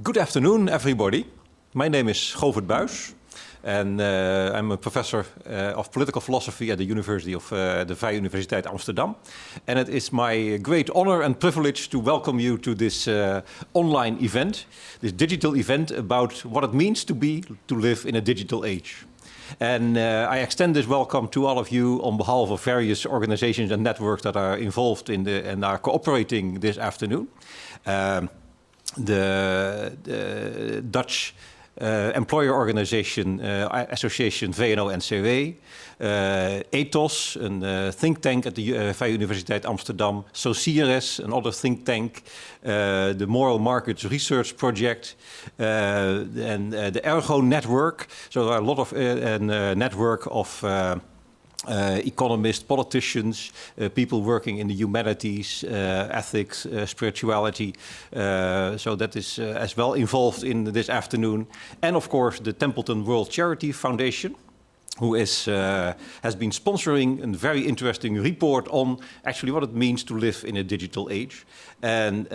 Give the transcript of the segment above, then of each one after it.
Good afternoon, everybody. My name is Govert Buys, and I'm a professor of political philosophy at the University of the Vrije Universiteit Amsterdam. And it is my great honor and privilege to welcome you to this online event, this digital event about what it means to live in a digital age. And I extend this welcome to all of you on behalf of various organizations and networks that are involved in and are cooperating this afternoon. The Dutch employer organization association VNO-NCW, Ethos, a think tank at the Vrije Universiteit Amsterdam, Socires, another think tank, the Moral Markets Research Project, and the Ergo Network. So there are a lot of network of economists, politicians, people working in the humanities, ethics, spirituality. So that is as well involved in this afternoon. And of course, the Templeton World Charity Foundation, who has been sponsoring a very interesting report on actually what it means to live in a digital age. And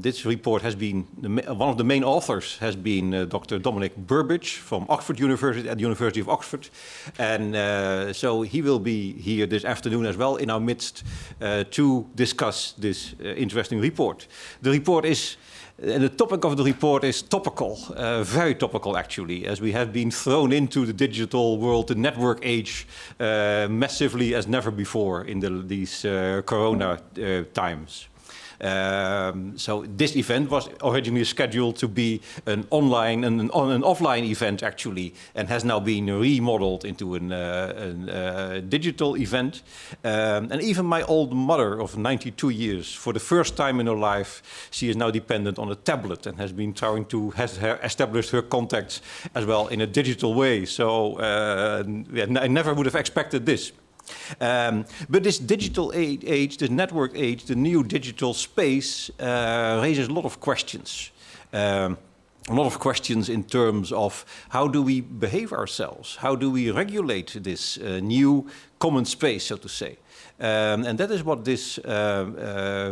this report has been, one of the main authors has been Dr. Dominic Burbage from Oxford University at the University of Oxford. And so he will be here this afternoon as well in our midst to discuss this interesting report. The report is and the topic of the report is topical, very topical actually, as we have been thrown into the digital world, the network age, massively as never before in these corona times. So this event was originally scheduled to be an online and an offline event actually, and has now been remodeled into a digital event. And even my old mother of 92 years, for the first time in her life, she is now dependent on a tablet and has been trying to establish her contacts as well in a digital way. So I never would have expected this. But this digital age, this network age, the new digital space raises a lot of questions. A lot of questions in terms of how do we behave ourselves? How do we regulate this new common space, so to say? And that is what this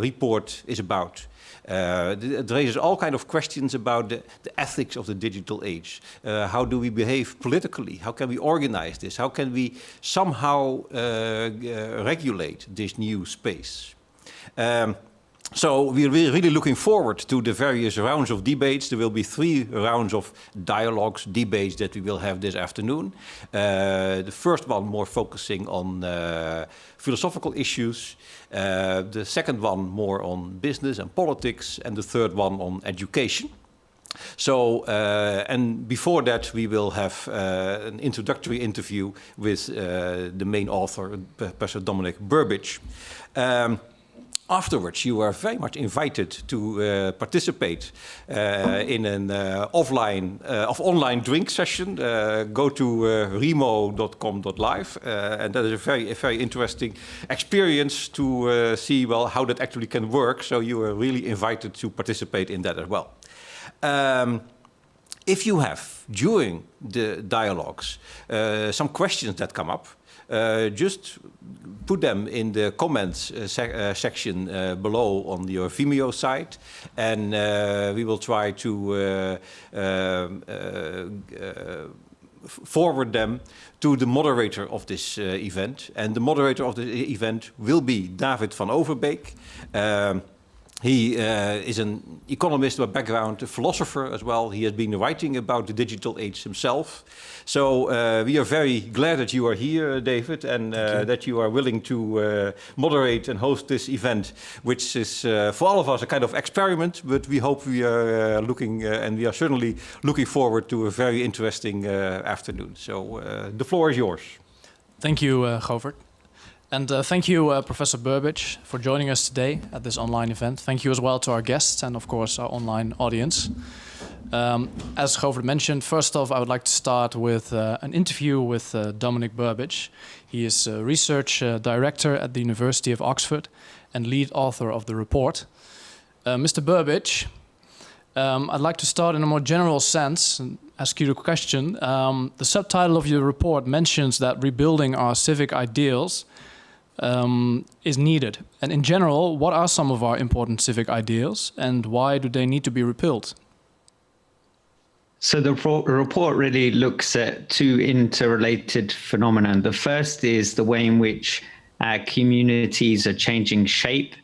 report is about. It raises all kinds of questions about the ethics of the digital age. How do we behave politically? How can we organize this? How can we somehow regulate this new space? So we're really looking forward to the various rounds of debates. There will be 3 rounds of dialogues, debates that we will have this afternoon. The first one more focusing on philosophical issues. The second one more on business and politics. And the third one on education. So, and before that, we will have an introductory interview with the main author, Professor Dominic Burbage. Afterwards, you are very much invited to participate in an online drink session. Go to remo.com.live, and that is a very interesting experience to see how that actually can work. So you are really invited to participate in that as well. If you have, during the dialogues, some questions that come up, just put them in the comments section below on your Vimeo site, and we will try to forward them to the moderator of this event. And the moderator of the event will be David van Overbeek. He is an economist by background, a philosopher as well. He has been writing about the digital age himself. So we are very glad that you are here, David, and that you are willing to moderate and host this event, which is for all of us a kind of experiment, but we hope we are and we are certainly looking forward to a very interesting afternoon. So the floor is yours. Thank you, Govert. And thank you, Professor Burbage, for joining us today at this online event. Thank you as well to our guests and, of course, our online audience. As Govert mentioned, first off, I would like to start with an interview with Dominic Burbage. He is a research director at the University of Oxford and lead author of the report. Mr. Burbage, I'd like to start in a more general sense and ask you a question. The subtitle of your report mentions that rebuilding our civic ideals is needed. And in general, what are some of our important civic ideals and why do they need to be repealed? So the report really looks at two interrelated phenomena. The first is the way in which communities are changing shape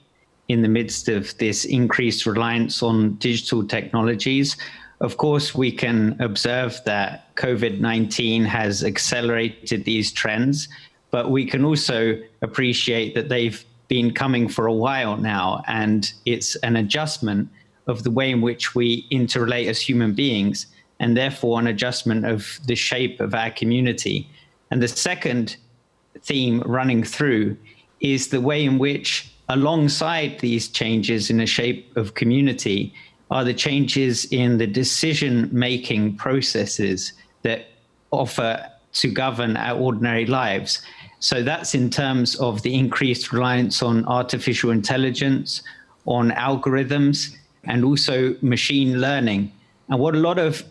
in the midst of this increased reliance on digital technologies. Of course, we can observe that COVID-19 has accelerated these trends, but we can also appreciate that they've been coming for a while now, and it's an adjustment of the way in which we interrelate as human beings, and therefore an adjustment of the shape of our community. And the second theme running through is the way in which, alongside these changes in the shape of community, are the changes in the decision-making processes that offer to govern our ordinary lives. So that's in terms of the increased reliance on artificial intelligence, on algorithms, and also machine learning. And what a lot of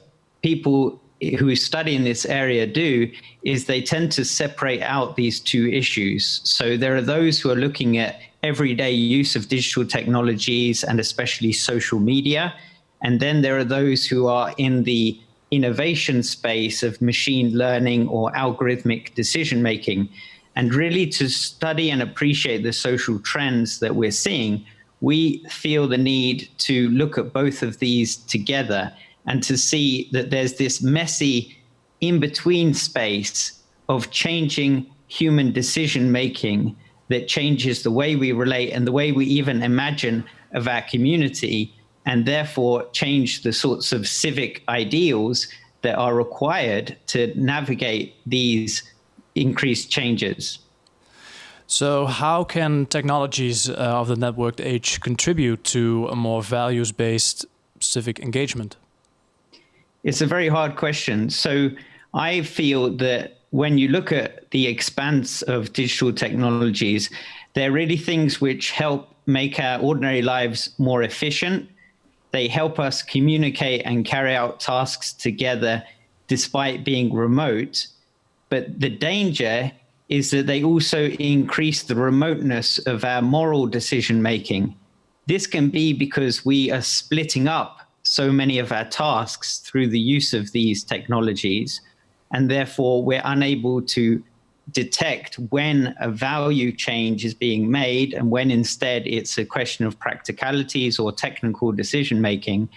people who study in this area do is they tend to separate out these two issues. So there are those who are looking at everyday use of digital technologies and especially social media. And then there are those who are in the innovation space of machine learning or algorithmic decision making. And really, to study and appreciate the social trends that we're seeing, we feel the need to look at both of these together and to see that there's this messy in-between space of changing human decision-making that changes the way we relate and the way we even imagine of our community, and therefore change the sorts of civic ideals that are required to navigate these increased changes. So how can technologies of the networked age contribute to a more values-based civic engagement? It's a very hard question. So I feel that when you look at the expanse of digital technologies, they're really things which help make our ordinary lives more efficient. They help us communicate and carry out tasks together despite being remote. But the danger is that they also increase the remoteness of our moral decision making. This can be because we are splitting up so many of our tasks through the use of these technologies, and therefore we're unable to detect when a value change is being made and when instead it's a question of practicalities or technical decision making.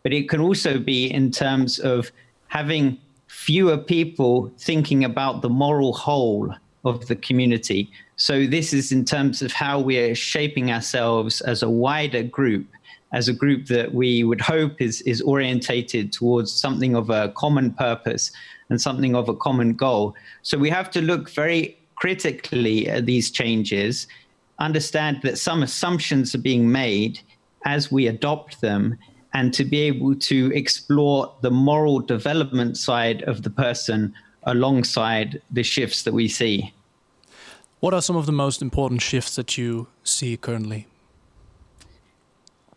But it can also be in terms of having fewer people thinking about the moral whole of the community. So this is in terms of how we are shaping ourselves as a wider group, as a group that we would hope is orientated towards something of a common purpose and something of a common goal. So we have to look very critically at these changes, understand that some assumptions are being made as we adopt them, and to be able to explore the moral development side of the person alongside the shifts that we see. What are some of the most important shifts that you see currently?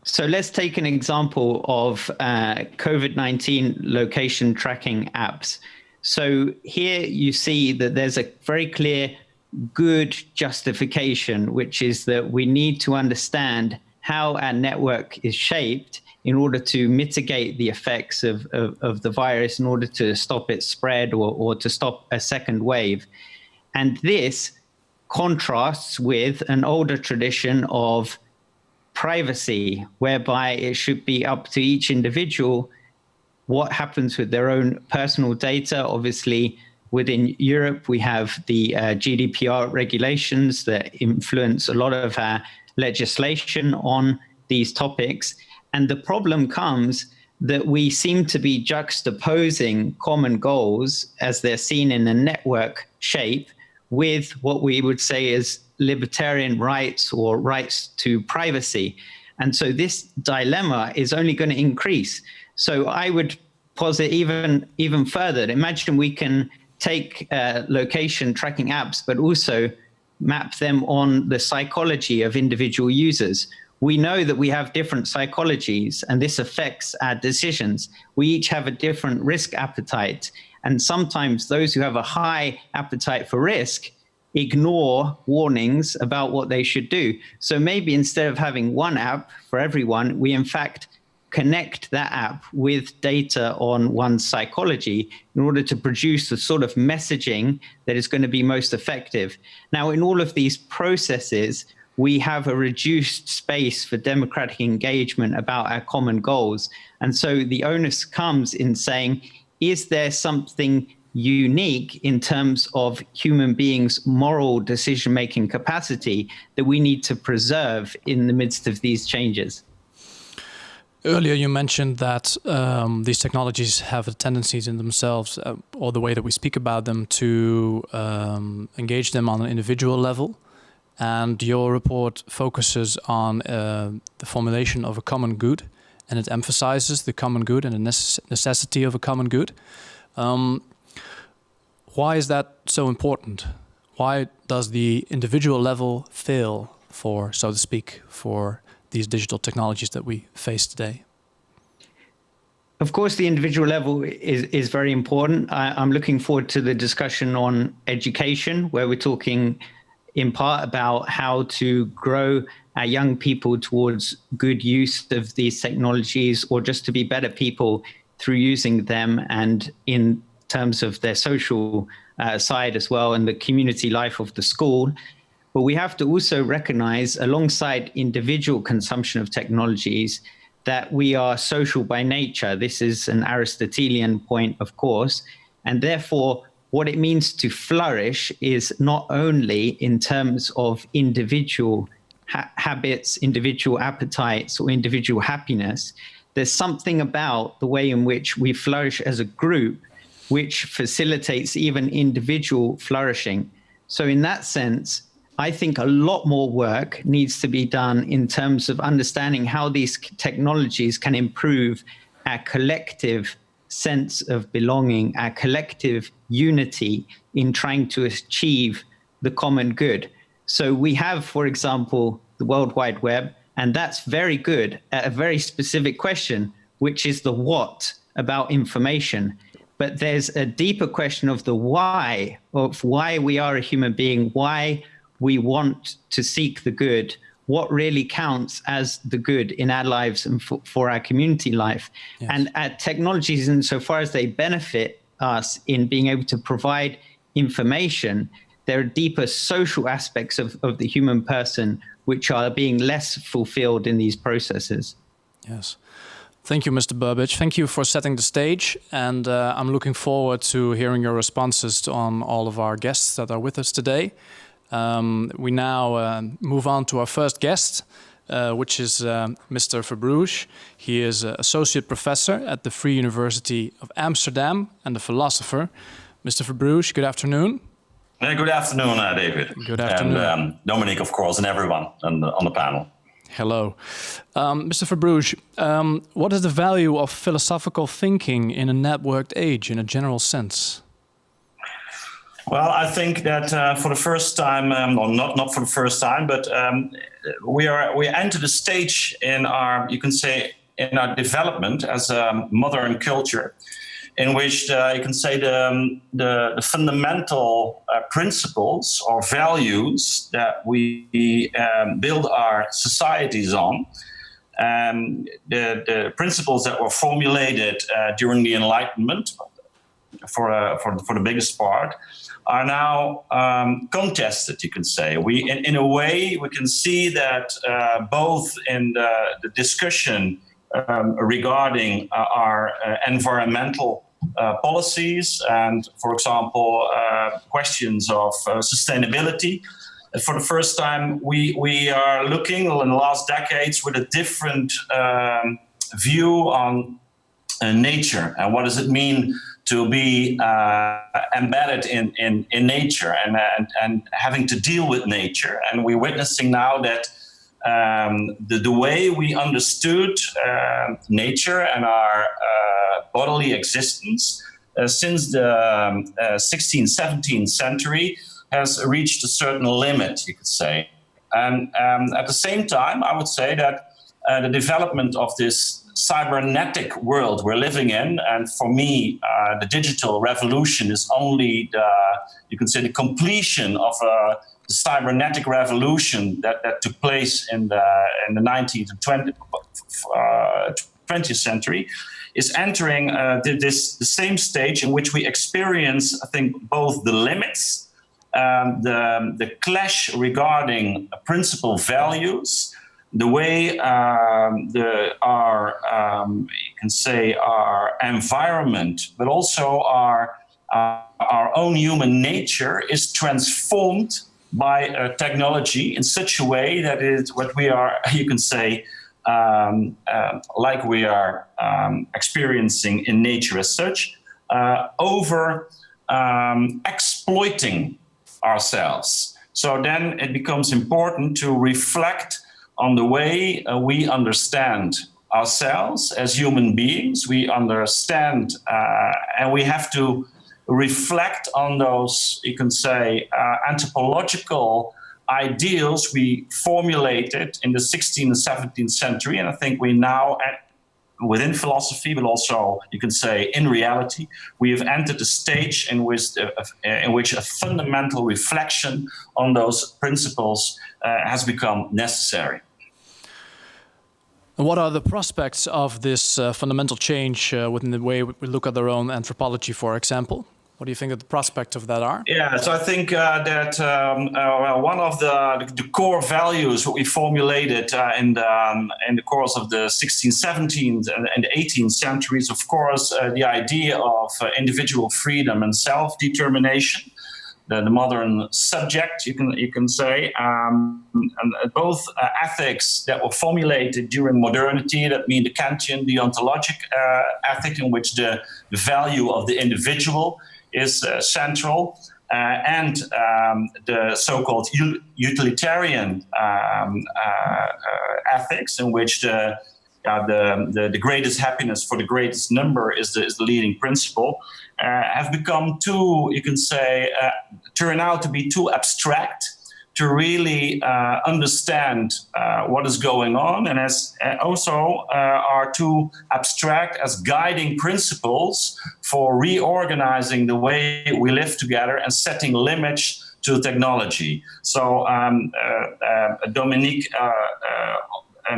So let's take an example of COVID-19 location tracking apps. So here you see that there's a very clear good justification, which is that we need to understand how our network is shaped in order to mitigate the effects of the virus, in order to stop its spread or to stop a second wave. And this contrasts with an older tradition of privacy, whereby it should be up to each individual what happens with their own personal data. Obviously, within Europe, we have the GDPR regulations that influence a lot of our legislation on these topics. And the problem comes that we seem to be juxtaposing common goals as they're seen in a network shape with what we would say is libertarian rights or rights to privacy. And so this dilemma is only going to increase. So I would posit even further. Imagine we can take location tracking apps, but also map them on the psychology of individual users. We know that we have different psychologies, and this affects our decisions. We each have a different risk appetite. And sometimes those who have a high appetite for risk ignore warnings about what they should do. So maybe instead of having one app for everyone, we in fact connect that app with data on one's psychology in order to produce the sort of messaging that is going to be most effective. Now, in all of these processes, we have a reduced space for democratic engagement about our common goals. And so the onus comes in saying, is there something unique in terms of human beings' moral decision-making capacity that we need to preserve in the midst of these changes? Earlier, you mentioned that these technologies have a tendencies in themselves, or the way that we speak about them, to engage them on an individual level. And your report focuses on the formulation of a common good, and it emphasizes the common good and the necessity of a common good. Why is that so important? Why does the individual level fail for, so to speak, for these digital technologies that we face today? Of course, the individual level is very important. I'm looking forward to the discussion on education, where we're talking in part about how to grow our young people towards good use of these technologies, or just to be better people through using them, and in terms of their social side as well, and the community life of the school. But we have to also recognize, alongside individual consumption of technologies, that we are social by nature. This is an Aristotelian point, of course, and therefore what it means to flourish is not only in terms of individual habits, individual appetites, or individual happiness. There's something about the way in which we flourish as a group which facilitates even individual flourishing. So in that sense, I think a lot more work needs to be done in terms of understanding how these technologies can improve our collective sense of belonging, our collective unity in trying to achieve the common good. So we have, for example, the World Wide Web, and that's very good at a very specific question, which is the what about information. But there's a deeper question of the why, of why we are a human being, why we want to seek the good, what really counts as the good in our lives and for our community life. Yes. And technologies, insofar as they benefit us in being able to provide information, there are deeper social aspects of the human person which are being less fulfilled in these processes. Yes. Thank you, Mr. Burbidge. Thank you for setting the stage, and I'm looking forward to hearing your responses on all of our guests that are with us today. We now move on to our first guest, which is Mr. Verbrugge. He is an associate professor at the Vrije University of Amsterdam and a philosopher. Mr. Verbrugge, good afternoon. Good afternoon, David. Good afternoon. And Dominic, of course, and everyone on the panel. Hello. Mr. Verbrugge, what is the value of philosophical thinking in a networked age in a general sense? Well, I think that for the first time, or not for the first time, but we entered a stage in our, you can say, in our development as a modern culture, in which you can say the fundamental principles or values that we build our societies on, the principles that were formulated during the Enlightenment, for the biggest part, are now contested, you can say. In a way, we can see that both in the discussion regarding our environmental policies and, for example, questions of sustainability. For the first time, we are looking in the last decades with a different view on nature and what does it mean to be embedded in nature and having to deal with nature. And we're witnessing now that the way we understood nature and our bodily existence since the 16th, 17th century has reached a certain limit, you could say. And at the same time, I would say that the development of this cybernetic world we're living in, and for me, the digital revolution is only you can say the completion of the cybernetic revolution that took place in the 19th and 20th century, is entering the same stage in which we experience, I think, both the limits, the clash regarding principal values, the way our environment, but also our own human nature is transformed by technology in such a way that it's what we are, you can say, like we are experiencing in nature as such, over exploiting ourselves. So then it becomes important to reflect on the way we understand ourselves as human beings. We understand, and we have to reflect on those, you can say, anthropological ideals we formulated in the 16th and 17th century. And I think we now, within philosophy, but also, you can say, in reality, we have entered a stage in which a fundamental reflection on those principles has become necessary. And what are the prospects of this fundamental change within the way we look at our own anthropology, for example? What do you think that the prospects of that are? Yeah, so I think that one of the core values what we formulated in the course of the 16th, 17th, and 18th centuries, of course, the idea of individual freedom and self-determination. The modern subject, you can say, and both ethics that were formulated during modernity, that mean the Kantian, the ontologic ethic, in which the value of the individual is central, and the so-called utilitarian ethics, in which the greatest happiness for the greatest number is the leading principle, have become too, you can say, turn out to be too abstract to really understand what is going on, and as also are too abstract as guiding principles for reorganizing the way we live together and setting limits to technology. So Dominic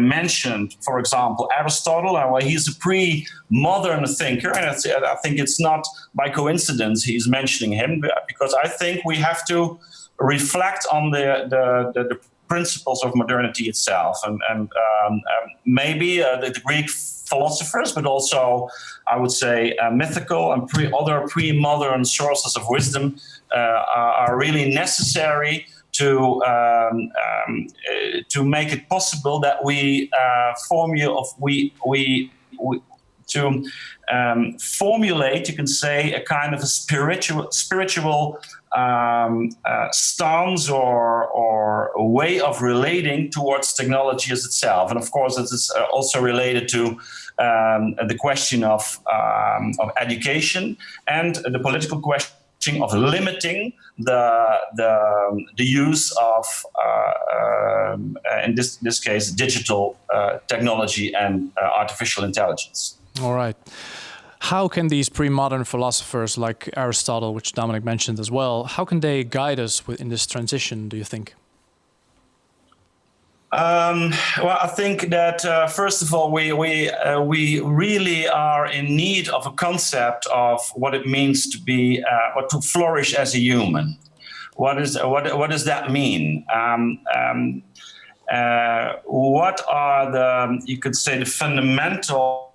mentioned, for example, Aristotle. Well, he's a pre-modern thinker, and I think it's not by coincidence he's mentioning him, because I think we have to reflect on the principles of modernity itself, and maybe the Greek philosophers, but also, I would say, mythical and other pre-modern sources of wisdom are really necessary to make it possible that we formulate, you can say, a kind of a spiritual stance or a way of relating towards technology as itself. And of course, this is also related to the question of education and the political question of limiting the use of, in this case, digital technology and artificial intelligence. All right. How can these pre-modern philosophers like Aristotle, which Dominic mentioned as well, how can they guide us in this transition, do you think? Well, I think that first of all, we really are in need of a concept of what it means to be or to flourish as a human. What does that mean? What are you could say, the fundamental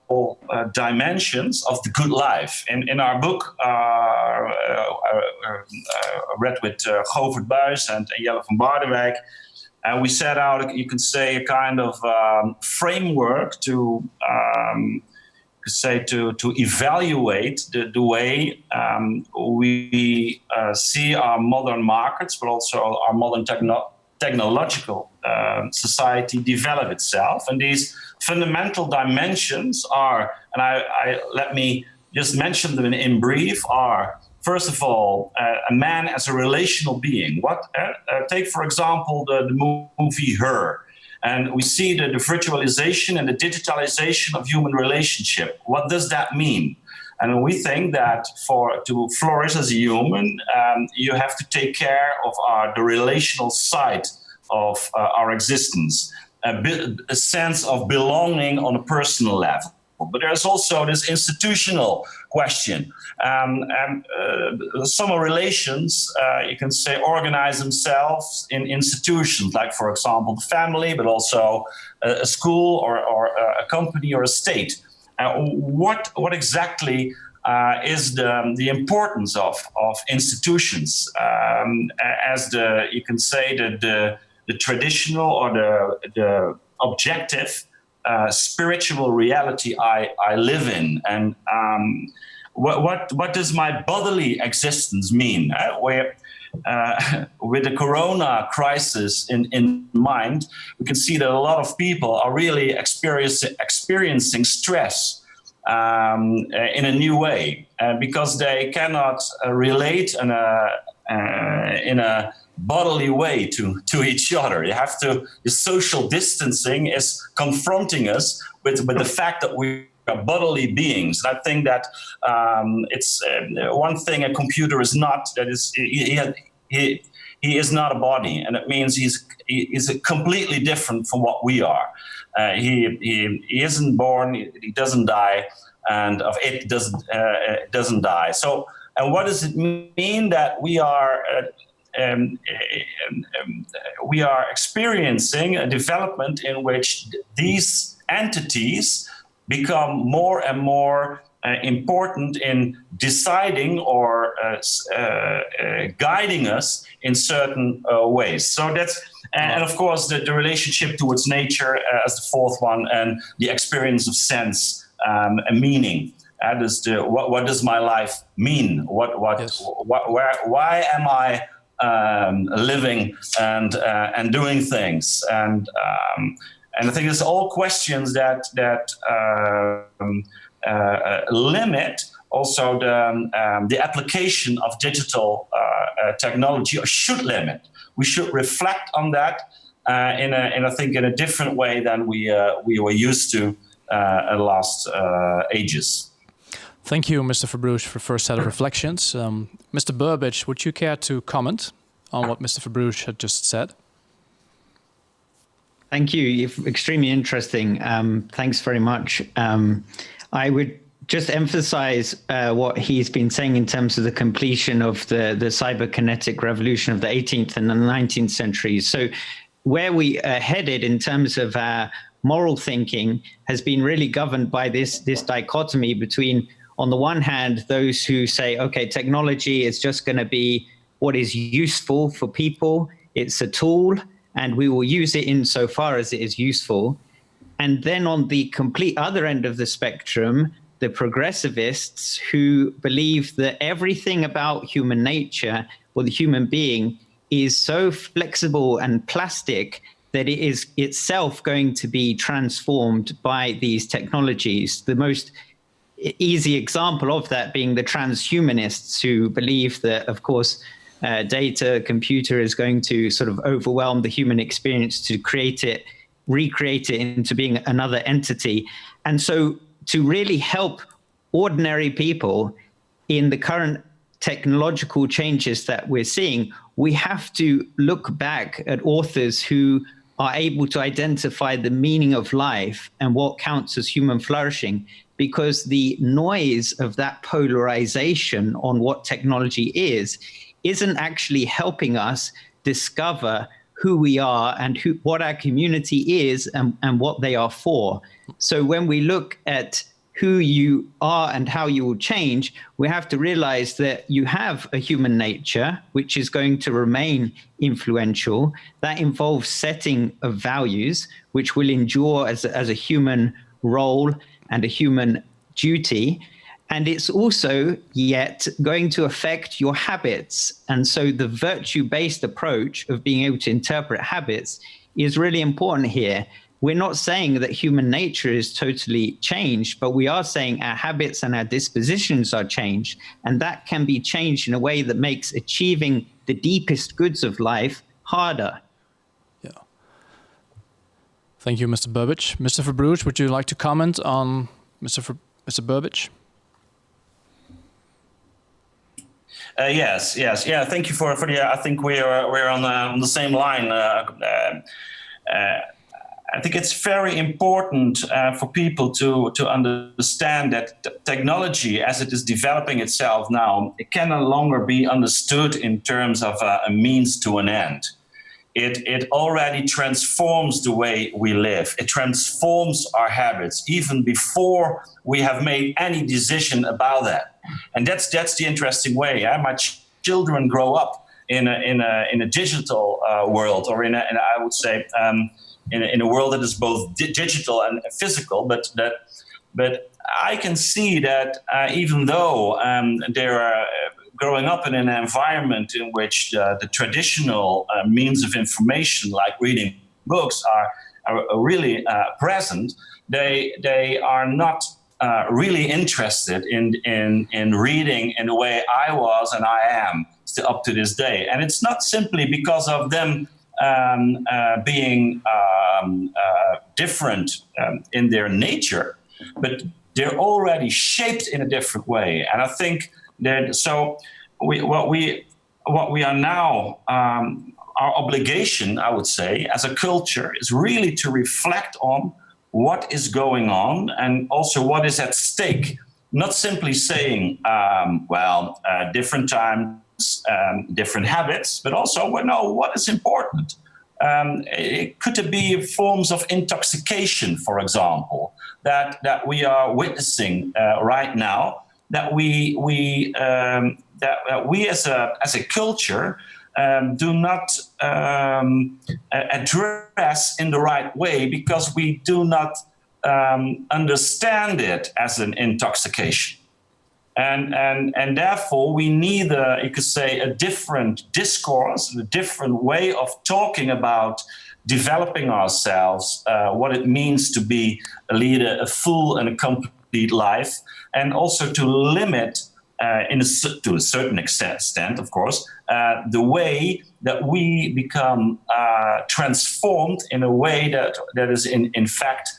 dimensions of the good life? In our book, read with Verbrugge and Jelle van Baardewijk, we set out, you can say, a kind of framework to evaluate the way we see our modern markets, but also our modern technological society develop itself. And these fundamental dimensions are, and let me just mention them in brief, are, first of all, a man as a relational being. Take, for example, the movie Her. And we see the virtualization and the digitalization of human relationship. What does that mean? And we think that to flourish as a human, you have to take care of the relational side of our existence, a sense of belonging on a personal level. But there's also this institutional question. Some relations, you can say, organize themselves in institutions, like, for example, the family, but also a school or a company or a state. What exactly is the importance of institutions as you can say, the traditional or the objective spiritual reality I live in, and what does my bodily existence mean? With the corona crisis in mind, we can see that a lot of people are really experiencing stress in a new way, because they cannot relate in a bodily way to each other. The social distancing is confronting us with the fact that we are bodily beings. And I think that it's one thing a computer is not, that is he is not a body, and it means he's completely different from what we are. He isn't born, he doesn't die, and it doesn't die. So, and what does it mean that we are experiencing a development in which these entities become more and more important in deciding or guiding us in certain ways. So that's, and of course the relationship towards nature as the fourth one, and the experience of sense and meaning. What does my life mean? Yes. Why am I living and doing things? And I think it's all questions that limit also the application of digital technology, or should limit. We should reflect on that in a different way than we were used to in the last ages. Thank you, Mr. Verbrugge, for the first set of reflections. Mr. Burbidge, would you care to comment on what Mr. Verbrugge had just said? Thank you. Extremely interesting. Thanks very much. I would just emphasize what he's been saying in terms of the completion of the cyberkinetic revolution of the 18th and the 19th centuries. So where we are headed in terms of our moral thinking has been really governed by this dichotomy between, on the one hand, those who say, okay, technology is just going to be what is useful for people. It's a tool, and we will use it insofar as it is useful. And then on the complete other end of the spectrum, the progressivists who believe that everything about human nature or the human being is so flexible and plastic that it is itself going to be transformed by these technologies. The most easy example of that being the transhumanists, who believe that, of course, data, computer is going to sort of overwhelm the human experience to recreate it into being another entity. And so to really help ordinary people in the current technological changes that we're seeing, we have to look back at authors who are able to identify the meaning of life and what counts as human flourishing, because the noise of that polarization on what technology isn't actually helping us discover who we are and what our community is and what they are for. So when we look at who you are and how you will change, we have to realize that you have a human nature which is going to remain influential. That involves setting of values which will endure as a human role and a human duty. And it's also yet going to affect your habits. And so the virtue-based approach of being able to interpret habits is really important here. We're not saying that human nature is totally changed, but we are saying our habits and our dispositions are changed. And that can be changed in a way that makes achieving the deepest goods of life harder. Yeah. Thank you, Mr. Burbage. Mr. Verbrugge, would you like to comment on Mr. Burbage? Yes. Yeah. Thank you for the. I think we're on the same line. I think it's very important for people to understand that technology, as it is developing itself now, it can no longer be understood in terms of a means to an end. It already transforms the way we live. It transforms our habits even before we have made any decision about that. And that's the interesting way. My children grow up in a digital world, or in I would say in a world that is both digital and physical. But I can see that even though they're growing up in an environment in which the traditional means of information, like reading books, are really present, they are not really interested in reading in the way I was and I am still up to this day. And it's not simply because of them being different in their nature, but they're already shaped in a different way. And I think that what we are now, our obligation, I would say, as a culture, is really to reflect on what is going on and also what is at stake. Not simply saying, different times, different habits, but also, what is important? Could it be forms of intoxication, for example, that we are witnessing right now? That we as a culture do not address in the right way because we do not understand it as an intoxication. And therefore we need, you could say, a different discourse, a different way of talking about developing ourselves, what it means to be a leader, a full and a complete life, and also to limit, to a certain extent, of course, the way that we become transformed in a way that is in fact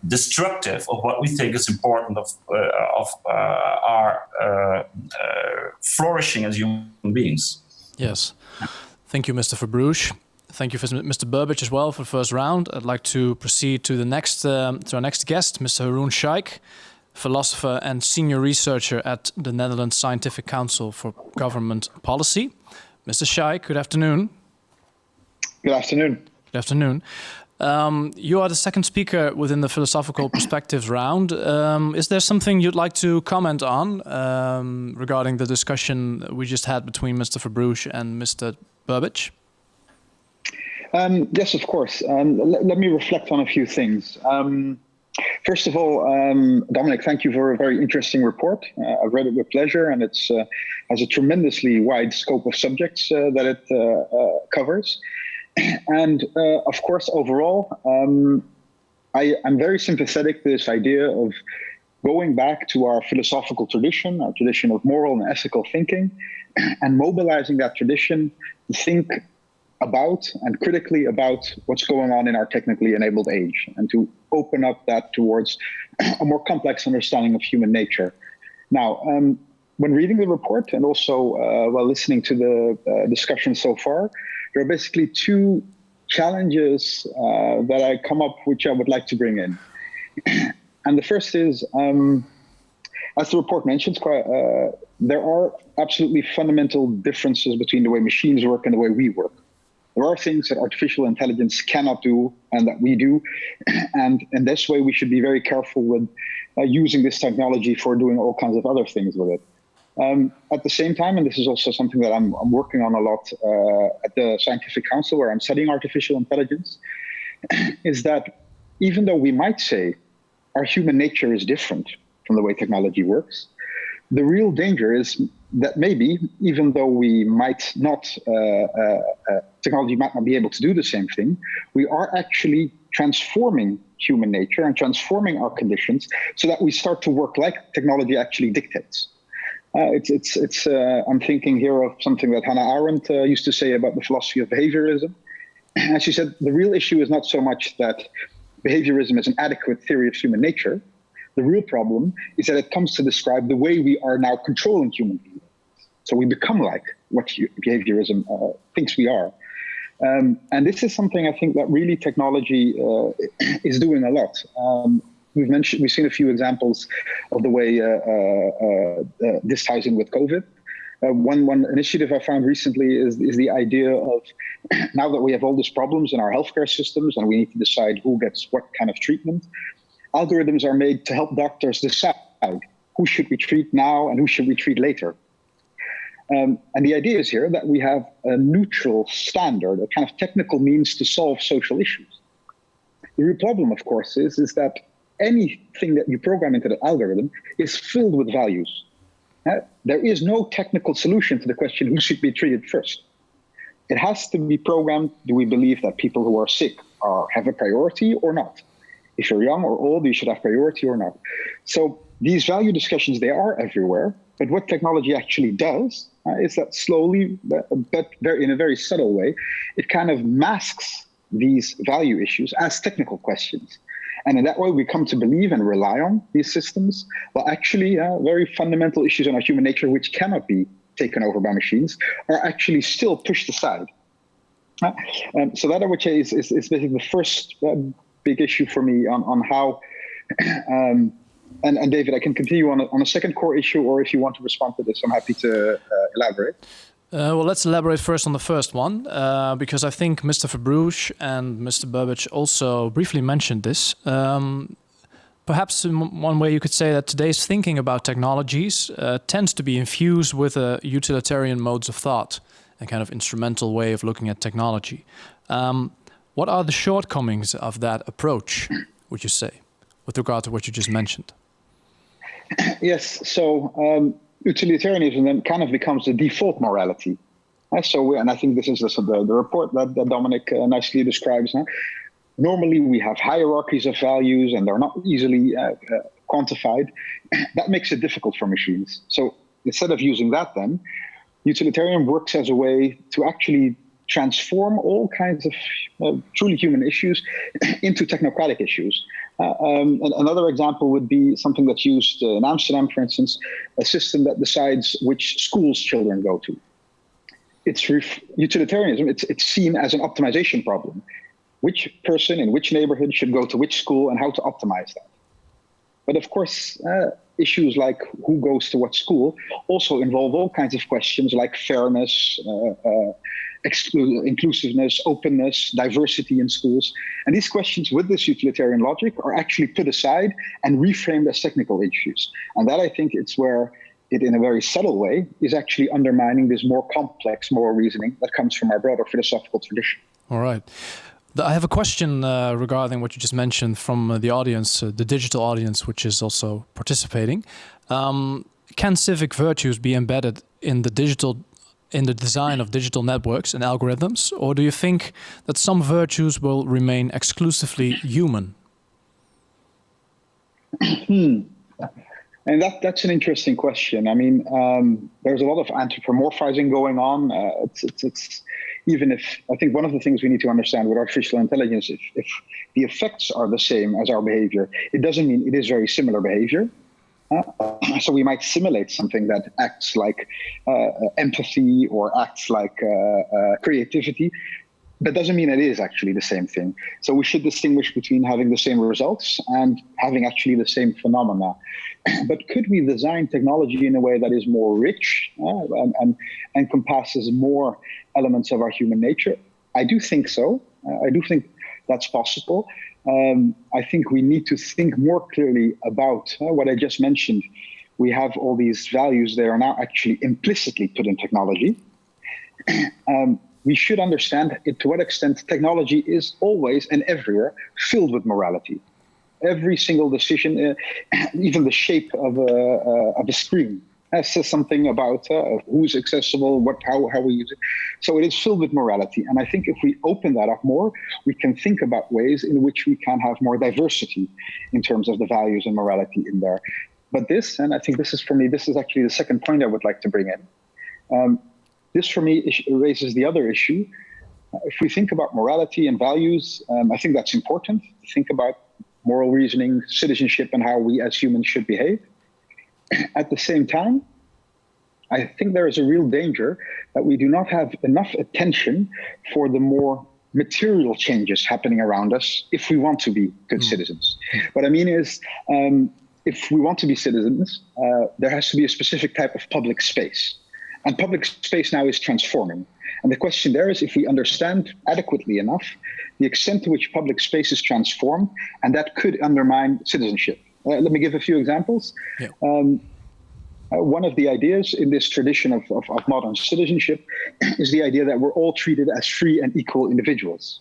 destructive of what we think is important of our flourishing as human beings. Yes. Thank you, Mr. Verbrugge. Thank you, Mr. Burbidge, as well, for the first round. I'd like to proceed to our next guest, Mr. Haroon, Sheikh, philosopher and senior researcher at the Netherlands Scientific Council for Government Policy. Mr. Sheikh, good afternoon. Good afternoon. Good afternoon. You are the second speaker within the Philosophical Perspectives round. Is there something you'd like to comment on regarding the discussion we just had between Mr. Verbrugge and Mr. Burbidge? Yes, of course. Let me reflect on a few things. First of all, Dominic, thank you for a very interesting report. I've read it with pleasure, and it has a tremendously wide scope of subjects that it covers. And of course, overall, I'm very sympathetic to this idea of going back to our philosophical tradition, our tradition of moral and ethical thinking, and mobilizing that tradition to think about and critically about what's going on in our technically enabled age, and to open up that towards a more complex understanding of human nature. Now, when reading the report and also while listening to the discussion so far, there are basically two challenges that I come up, which I would like to bring in. And the first is, as the report mentions, there are absolutely fundamental differences between the way machines work and the way we work. There are things that artificial intelligence cannot do and that we do. And in this way, we should be very careful with using this technology for doing all kinds of other things with it. At the same time, and this is also something that I'm working on a lot at the Scientific Council, where I'm studying artificial intelligence, is that even though we might say our human nature is different from the way technology works, the real danger is that maybe, even though we might not, technology might not be able to do the same thing, we are actually transforming human nature and transforming our conditions so that we start to work like technology actually dictates. I'm thinking here of something that Hannah Arendt used to say about the philosophy of behaviorism. And she said, the real issue is not so much that behaviorism is an adequate theory of human nature. The real problem is that it comes to describe the way we are now controlling human beings. So we become like what behaviorism thinks we are. And this is something I think that really technology is doing a lot. We've seen a few examples of the way this ties in with COVID. One initiative I found recently is the idea of, now that we have all these problems in our healthcare systems and we need to decide who gets what kind of treatment, algorithms are made to help doctors decide who should we treat now and who should we treat later. And the idea is here that we have a neutral standard, a kind of technical means to solve social issues. The real problem, of course, is that anything that you program into the algorithm is filled with values. There is no technical solution to the question who should be treated first. It has to be programmed. Do we believe that people who are sick have a priority or not? If you're young or old, you should have priority or not. So these value discussions, they are everywhere. But what technology actually does is that slowly, but in a very subtle way, it kind of masks these value issues as technical questions. And in that way, we come to believe and rely on these systems, but actually very fundamental issues in our human nature, which cannot be taken over by machines, are actually still pushed aside. So that, I would say, is basically the first big issue for me on how, and David, I can continue on a second core issue, or if you want to respond to this, I'm happy to elaborate. Well, let's elaborate first on the first one, because I think Mr. Verbrugge and Mr. Burbidge also briefly mentioned this. Perhaps in one way you could say that today's thinking about technologies tends to be infused with utilitarian modes of thought, a kind of instrumental way of looking at technology. What are the shortcomings of that approach, would you say, with regard to what you just mentioned? Yes, so utilitarianism then kind of becomes the default morality. And I think this is the report that Dominic nicely describes. Normally we have hierarchies of values and they're not easily quantified. That makes it difficult for machines. So instead of using that then, utilitarian works as a way to actually transform all kinds of truly human issues into technocratic issues. Another example would be something that's used in Amsterdam, for instance, a system that decides which schools children go to. It's utilitarianism. It's seen as an optimization problem. Which person in which neighborhood should go to which school and how to optimize that. But of course, issues like who goes to what school also involve all kinds of questions like fairness, inclusiveness, openness, diversity in schools. And these questions with this utilitarian logic are actually put aside and reframed as technical issues. And that, I think, it's where it, in a very subtle way, is actually undermining this more complex moral reasoning that comes from our broader philosophical tradition. All right. I have a question regarding what you just mentioned from the audience, the digital audience, which is also participating. Can civic virtues be embedded in the design of digital networks and algorithms, or do you think that some virtues will remain exclusively human? And that's an interesting question. I mean, there's a lot of anthropomorphizing going on. It's even if I think one of the things we need to understand with artificial intelligence, if the effects are the same as our behavior, it doesn't mean it is very similar behavior. So we might simulate something that acts like empathy or acts like creativity. That doesn't mean it is actually the same thing. So we should distinguish between having the same results and having actually the same phenomena. But could we design technology in a way that is more rich and encompasses more elements of our human nature? I do think so. I do think that's possible. I think we need to think more clearly about what I just mentioned. We have all these values that are now actually implicitly put in technology. We should understand to what extent technology is always and everywhere filled with morality. Every single decision, even the shape of a screen, says something about who's accessible, how we use it. So it is filled with morality. And I think if we open that up more, we can think about ways in which we can have more diversity in terms of the values and morality in there. But this, and I think this is for me, this is actually the second point I would like to bring in. This for me raises the other issue. If we think about morality and values, I think that's important to think about moral reasoning, citizenship, and how we as humans should behave. At the same time, I think there is a real danger that we do not have enough attention for the more material changes happening around us if we want to be good citizens. What I mean is, if we want to be citizens, there has to be a specific type of public space. And public space now is transforming. And the question there is if we understand adequately enough the extent to which public space is transformed, and that could undermine citizenship. Let me give a few examples. Yeah. One of the ideas in this tradition of modern citizenship is the idea that we're all treated as free and equal individuals.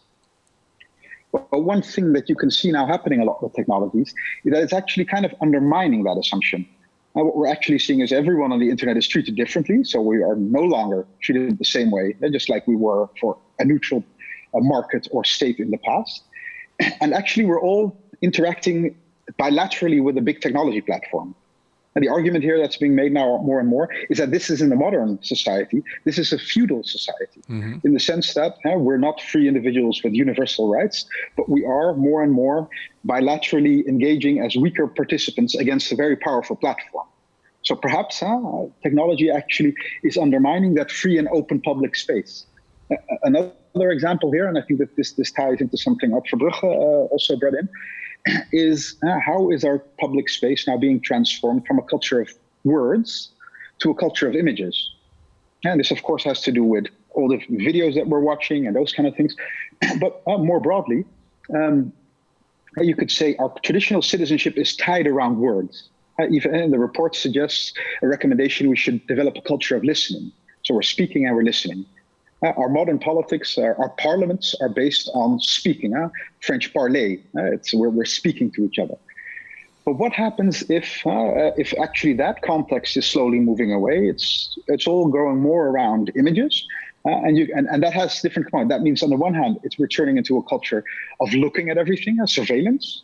But one thing that you can see now happening a lot with technologies is that it's actually kind of undermining that assumption. And what we're actually seeing is everyone on the internet is treated differently. So we are no longer treated the same way, just like we were for a neutral market or state in the past. And actually, we're all interacting bilaterally with a big technology platform. And the argument here that's being made now more and more is that this is in the modern society, this is a feudal society, in the sense that we're not free individuals with universal rights, but we are more and more bilaterally engaging as weaker participants against a very powerful platform. So perhaps technology actually is undermining that free and open public space. Another example here, and I think that this ties into something Verbrugge also brought in, is how is our public space now being transformed from a culture of words to a culture of images? And this, of course, has to do with all the videos that we're watching and those kind of things. But more broadly, you could say our traditional citizenship is tied around words. Even the report suggests a recommendation we should develop a culture of listening. So we're speaking and we're listening. Our modern politics, our parliaments are based on speaking, French parler. It's where we're speaking to each other. But what happens if actually that context is slowly moving away? It's all going more around images, and that has different components. That means on the one hand, we're turning into a culture of looking at everything, surveillance,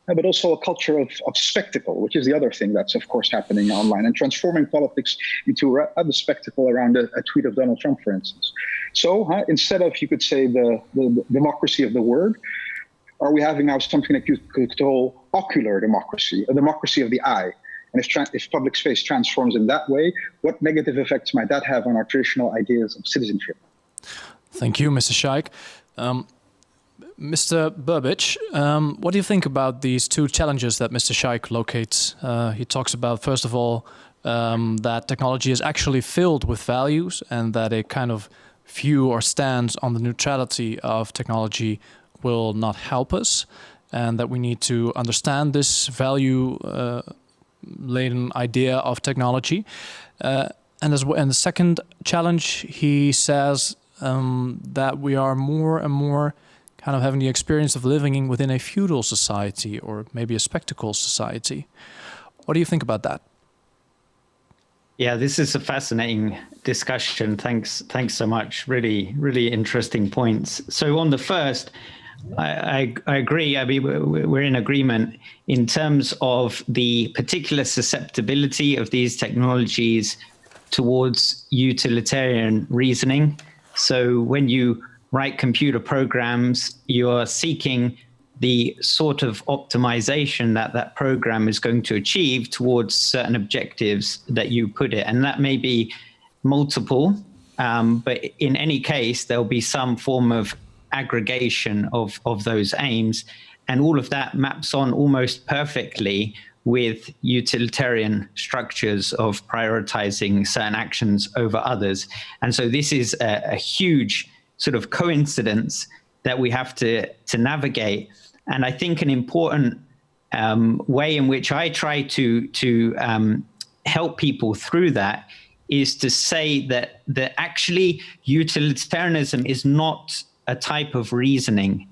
but also a culture of spectacle, which is the other thing that's, of course, happening online, and transforming politics into the spectacle around a tweet of Donald Trump, for instance. So instead of, you could say, the democracy of the word, are we having now something that you could call ocular democracy, a democracy of the eye? And if public space transforms in that way, what negative effects might that have on our traditional ideas of citizenship? Thank you, Mr. Sheikh. Mr. Burbidge, what do you think about these two challenges that Mr. Sheikh locates? He talks about, first of all, that technology is actually filled with values and that a kind of view or stance on the neutrality of technology will not help us, and that we need to understand this value-laden idea of technology. And the second challenge, he says that we are more and more kind of having the experience of living within a feudal society or maybe a spectacle society. What do you think about that? Yeah, this is a fascinating discussion. Thanks so much. Really, really interesting points. So on the first, I agree. I mean, we're in agreement in terms of the particular susceptibility of these technologies towards utilitarian reasoning. So when you write computer programs, you're seeking the sort of optimization that program is going to achieve towards certain objectives that you put it. And that may be multiple, but in any case, there'll be some form of aggregation of those aims. And all of that maps on almost perfectly with utilitarian structures of prioritizing certain actions over others. And so this is a huge sort of coincidence that we have to navigate. And I think an important way in which I try to help people through that is to say that actually utilitarianism is not a type of reasoning.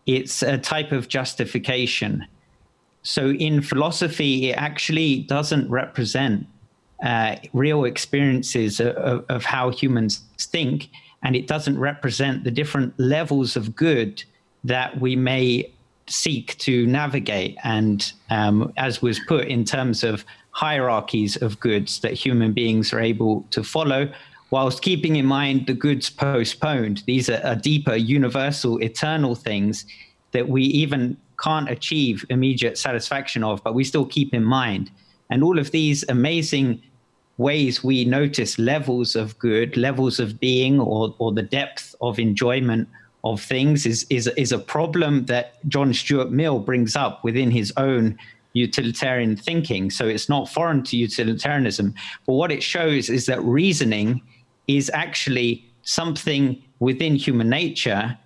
It's a type of justification. So in philosophy, it actually doesn't represent real experiences of how humans think, and it doesn't represent the different levels of good that we may seek to navigate. And as was put, in terms of hierarchies of goods that human beings are able to follow, whilst keeping in mind the goods postponed. These are deeper, universal, eternal things that we even can't achieve immediate satisfaction of, but we still keep in mind. And all of these amazing ways we notice levels of good, levels of being, or the depth of enjoyment of things is a problem that John Stuart Mill brings up within his own utilitarian thinking. So it's not foreign to utilitarianism. But what it shows is that reasoning is actually something within human nature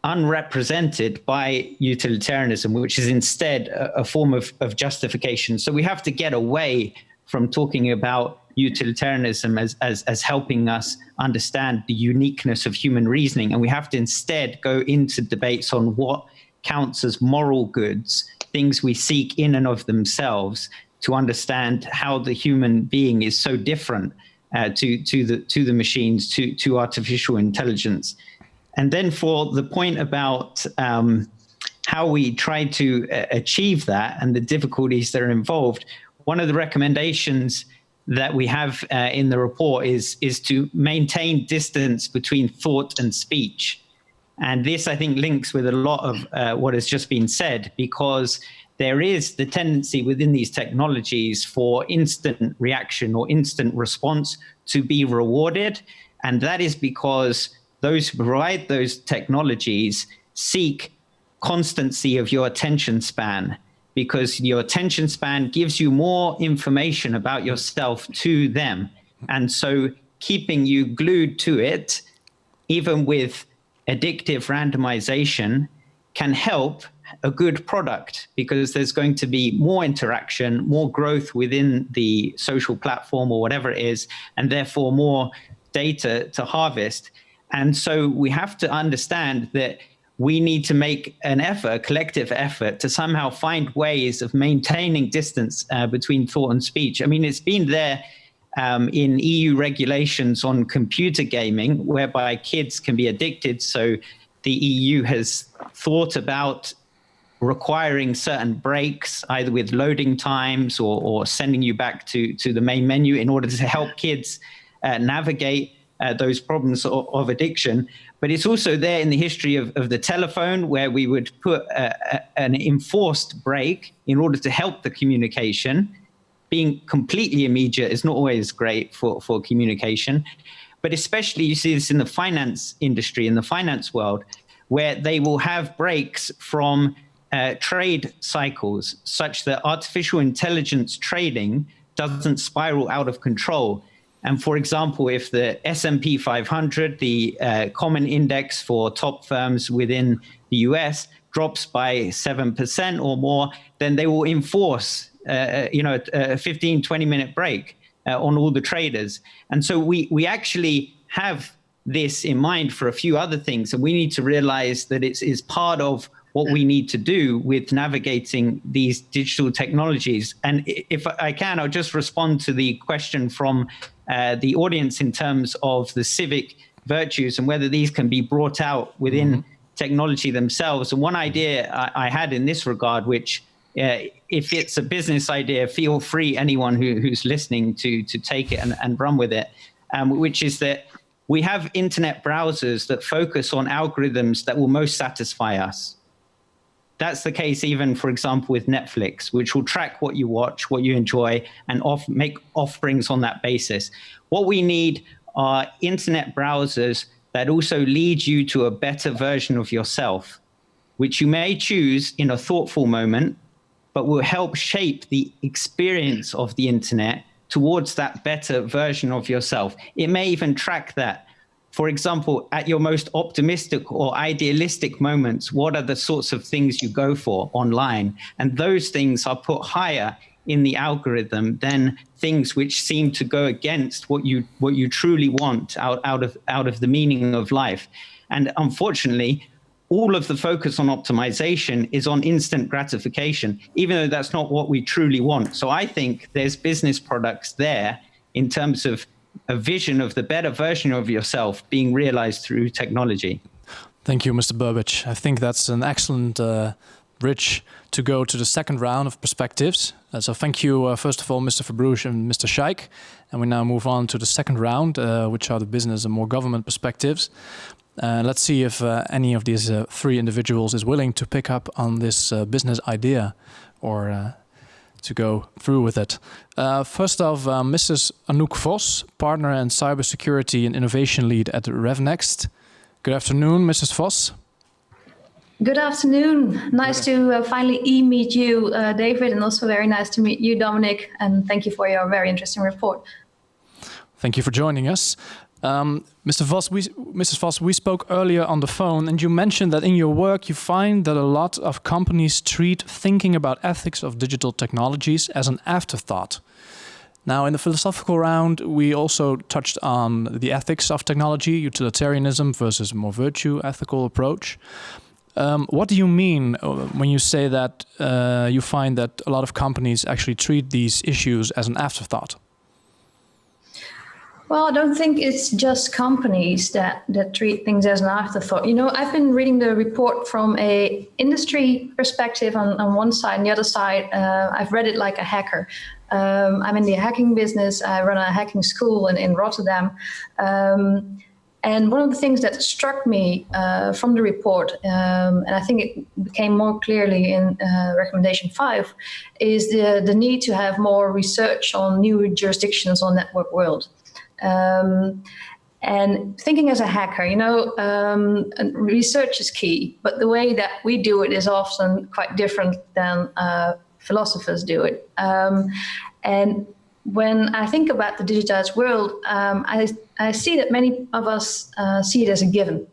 unrepresented by utilitarianism, which is instead a form of justification. So we have to get away from talking about utilitarianism as helping us understand the uniqueness of human reasoning. And we have to instead go into debates on what counts as moral goods, things we seek in and of themselves, to understand how the human being is so different to the machines, to artificial intelligence. And then for the point about how we try to achieve that and the difficulties that are involved, one of the recommendations that we have in the report is to maintain distance between thought and speech. And this, I think, links with a lot of what has just been said, because there is the tendency within these technologies for instant reaction or instant response to be rewarded. And that is because those who provide those technologies seek constancy of your attention span, because your attention span gives you more information about yourself to them. And so keeping you glued to it, even with addictive randomization, can help a good product, because there's going to be more interaction, more growth within the social platform or whatever it is, and therefore more data to harvest. And so we have to understand that we need to make an effort, a collective effort, to somehow find ways of maintaining distance between thought and speech. I mean, it's been there in EU regulations on computer gaming, whereby kids can be addicted. So the EU has thought about requiring certain breaks, either with loading times or sending you back to the main menu, in order to help kids navigate those problems of addiction. But it's also there in the history of the telephone, where we would put an enforced break in order to help the communication. Being completely immediate is not always great for communication. But especially you see this in the finance industry, in the finance world, where they will have breaks from trade cycles, such that artificial intelligence trading doesn't spiral out of control. And for example, if the S&P 500, the common index for top firms within the US, drops by 7% or more, then they will enforce a 15, 20-minute break on all the traders. And so we actually have this in mind for a few other things, and we need to realize that it is part of what we need to do with navigating these digital technologies. And if I can, I'll just respond to the question from the audience in terms of the civic virtues and whether these can be brought out within technology themselves. And one idea I had in this regard, which if it's a business idea, feel free, anyone who's listening, to take it and run with it, which is that we have internet browsers that focus on algorithms that will most satisfy us. That's the case even, for example, with Netflix, which will track what you watch, what you enjoy, and make offerings on that basis. What we need are internet browsers that also lead you to a better version of yourself, which you may choose in a thoughtful moment, but will help shape the experience of the internet towards that better version of yourself. It may even track that. For example, at your most optimistic or idealistic moments, what are the sorts of things you go for online? And those things are put higher in the algorithm than things which seem to go against what you truly want out of the meaning of life. And unfortunately, all of the focus on optimization is on instant gratification, even though that's not what we truly want. So I think there's business products there in terms of a vision of the better version of yourself being realized through technology. Thank you, Mr. Burbidge. I think that's an excellent bridge to go to the second round of perspectives. So thank you, first of all, Mr. Verbrugge and Mr. Sheikh. And we now move on to the second round, which are the business and more government perspectives. Let's see if any of these three individuals is willing to pick up on this business idea or to go through with it. First off, Mrs. Anouk Vos, partner and cybersecurity and innovation lead at Revnext. Good afternoon, Mrs. Vos. Good afternoon. Nice to finally meet you, David, and also very nice to meet you, Dominic. And thank you for your very interesting report. Thank you for joining us. Mrs. Vos, we spoke earlier on the phone, and you mentioned that in your work you find that a lot of companies treat thinking about ethics of digital technologies as an afterthought. Now, in the philosophical round, we also touched on the ethics of technology, utilitarianism versus more virtue ethical approach. What do you mean when you say that you find that a lot of companies actually treat these issues as an afterthought? Well, I don't think it's just companies that treat things as an afterthought. You know, I've been reading the report from a industry perspective on one side, and the other side, I've read it like a hacker. I'm in the hacking business. I run a hacking school in Rotterdam. And one of the things that struck me from the report, and I think it became more clearly in recommendation 5, is the need to have more research on new jurisdictions on network world. And thinking as a hacker, you know, research is key, but the way that we do it is often quite different than philosophers do it. And when I think about the digitized world, I see that many of us see it as a given.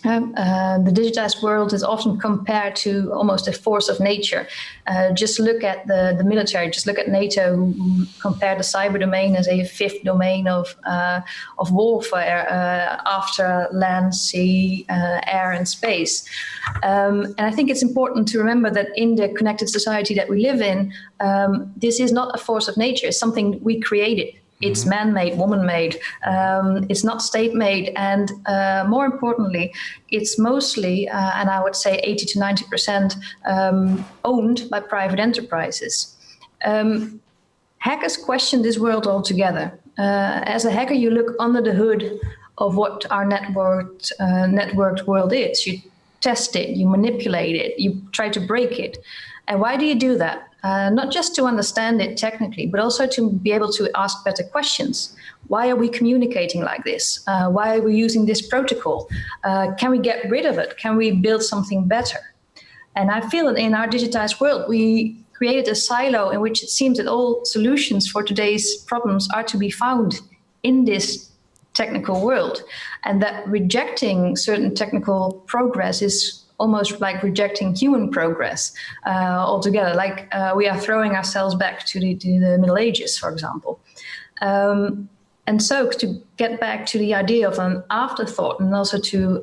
The digitized world is often compared to almost a force of nature. Just look at the military, just look at NATO, who compare the cyber domain as a fifth domain of warfare after land, sea, air, and space. And I think it's important to remember that in the connected society that we live in, this is not a force of nature, it's something we created. It's man-made, woman-made, it's not state-made, and more importantly, it's mostly, and I would say 80 to 90% owned by private enterprises. Hackers question this world altogether. As a hacker, you look under the hood of what our networked world is. You test it, you manipulate it, you try to break it. And why do you do that? Not just to understand it technically, but also to be able to ask better questions. Why are we communicating like this? Why are we using this protocol? Can we get rid of it? Can we build something better? And I feel that in our digitized world, we created a silo in which it seems that all solutions for today's problems are to be found in this technical world, and that rejecting certain technical progress is almost like rejecting human progress altogether, like we are throwing ourselves back to the Middle Ages, for example. And so to get back to the idea of an afterthought, and also to